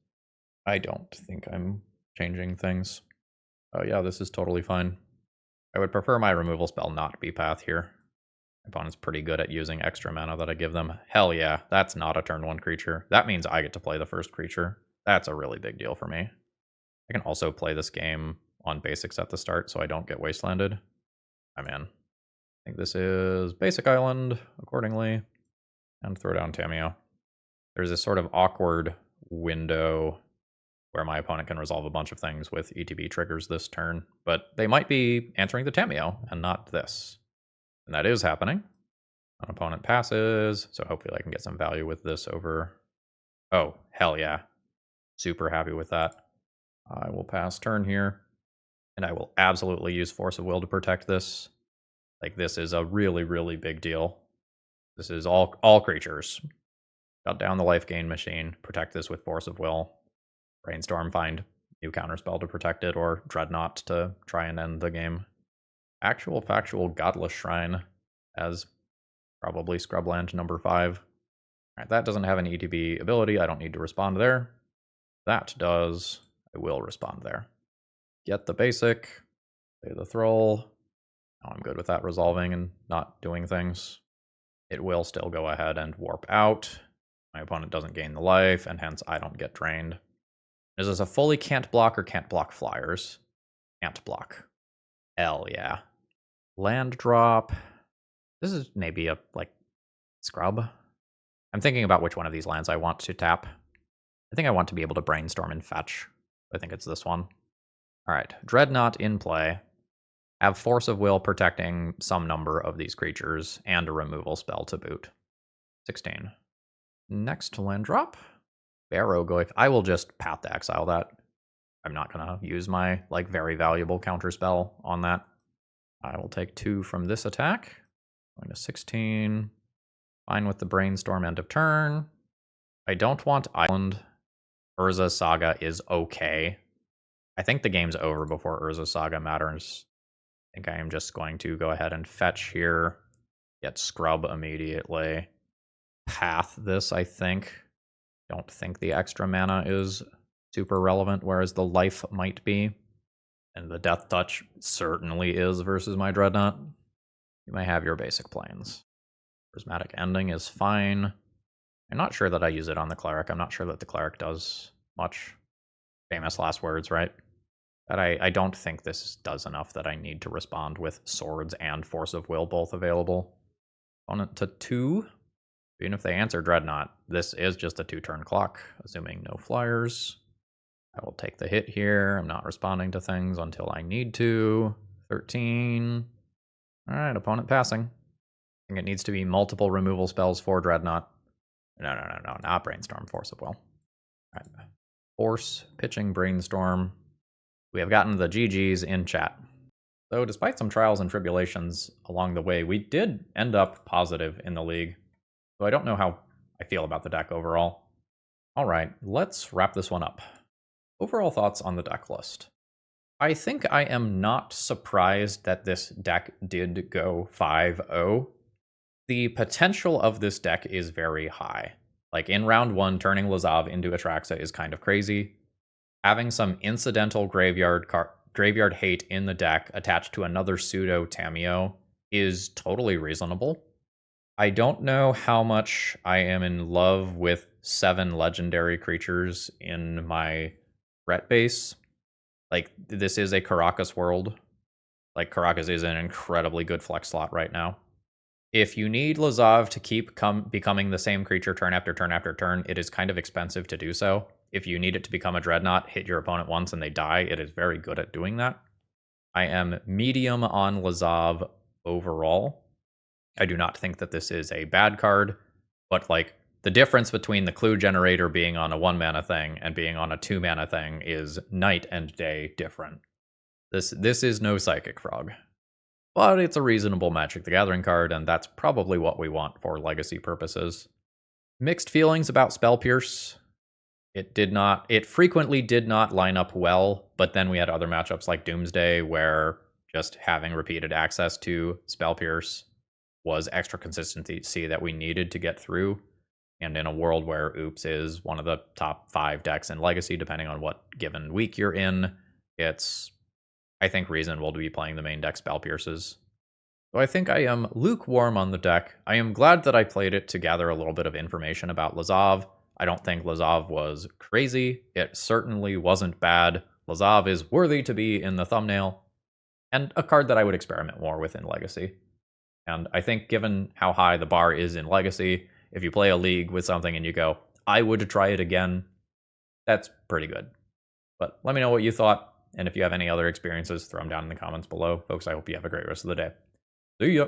I don't think I'm changing things. Oh yeah, this is totally fine. I would prefer my removal spell not be path here. My opponent's pretty good at using extra mana that I give them. Hell yeah, that's not a turn 1 creature. That means I get to play the first creature. That's a really big deal for me. I can also play this game on basics at the start so I don't get wastelanded. I'm in. I think this is basic island, accordingly, and throw down Tamiyo. There's this sort of awkward window where my opponent can resolve a bunch of things with ETB triggers this turn, but they might be answering the Tamiyo and not this. And that is happening. An opponent passes, so hopefully I can get some value with this over... Oh, hell yeah. Super happy with that. I will pass turn here, and I will absolutely use Force of Will to protect this. Like, this is a really, really big deal. This is all creatures. Shut down the life gain machine, protect this with Force of Will. Brainstorm, find new counterspell to protect it, or Dreadnought to try and end the game. Actual Factual Godless Shrine as probably Scrubland number 5. Alright, that doesn't have an ETB ability. I don't need to respond there. That does. I will respond there. Get the basic. Play the Thrall. Now I'm good with that resolving and not doing things. It will still go ahead and warp out. My opponent doesn't gain the life, and hence I don't get drained. Is this a fully can't block or can't block flyers? Can't block. Hell yeah. Land drop. This is maybe a, like, scrub. I'm thinking about which one of these lands I want to tap. I think I want to be able to brainstorm and fetch. I think it's this one. Alright, Dreadnought in play. Have Force of Will protecting some number of these creatures, and a removal spell to boot. 16. Next land drop. Barrowgoyf. I will just path to exile that. I'm not gonna use my, like, very valuable counterspell on that. I will take 2 from this attack. Going to 16. Fine with the Brainstorm end of turn. I don't want Island. Urza Saga is okay. I think the game's over before Urza Saga matters. I think I am just going to go ahead and fetch here. Get Scrub immediately. Path this, I think. Don't think the extra mana is super relevant, whereas the life might be. And the Death Touch certainly is versus my Dreadnought. You may have your basic planes. Prismatic Ending is fine. I'm not sure that I use it on the Cleric. I'm not sure that the Cleric does much. Famous last words, right? But I don't think this does enough that I need to respond with Swords and Force of Will both available. Opponent to 2. Even if they answer Dreadnought, this is just a 2-turn clock, assuming no flyers. I will take the hit here. I'm not responding to things until I need to. 13. Alright, opponent passing. I think it needs to be multiple removal spells for Dreadnought. No, not Brainstorm, Force of Will. Alright. Force, pitching Brainstorm. We have gotten the GGs in chat. So despite some trials and tribulations along the way, we did end up positive in the league. So I don't know how I feel about the deck overall. Alright, let's wrap this one up. Overall thoughts on the deck list. I think I am not surprised that this deck did go 5-0. The potential of this deck is very high. Like, in round 1, turning Lazav into Atraxa is kind of crazy. Having some incidental graveyard hate in the deck attached to another pseudo Tamiyo is totally reasonable. I don't know how much I am in love with 7 legendary creatures in my Ret base. Like, this is a Karakas world. Like, Karakas is an incredibly good flex slot right now. If you need Lazav to keep becoming the same creature turn after turn after turn, it is kind of expensive to do so. If you need it to become a Dreadnought, hit your opponent once and they die, it is very good at doing that. I am medium on Lazav overall. I do not think that this is a bad card, but, like, the difference between the Clue Generator being on a 1-mana thing and being on a 2-mana thing is night and day different. This is no Psychic Frog. But it's a reasonable Magic the Gathering card, and that's probably what we want for legacy purposes. Mixed feelings about Spell Pierce. It frequently did not line up well, but then we had other matchups like Doomsday where just having repeated access to Spell Pierce was extra consistency that we needed to get through. And in a world where Oops is one of the top 5 decks in Legacy, depending on what given week you're in, it's, I think, reasonable to be playing the main deck Spell Pierces. So I think I am lukewarm on the deck. I am glad that I played it to gather a little bit of information about Lazav. I don't think Lazav was crazy. It certainly wasn't bad. Lazav is worthy to be in the thumbnail, and a card that I would experiment more with in Legacy. And I think given how high the bar is in Legacy, if you play a league with something and you go, I would try it again, that's pretty good. But let me know what you thought, and if you have any other experiences, throw them down in the comments below. Folks, I hope you have a great rest of the day. See ya!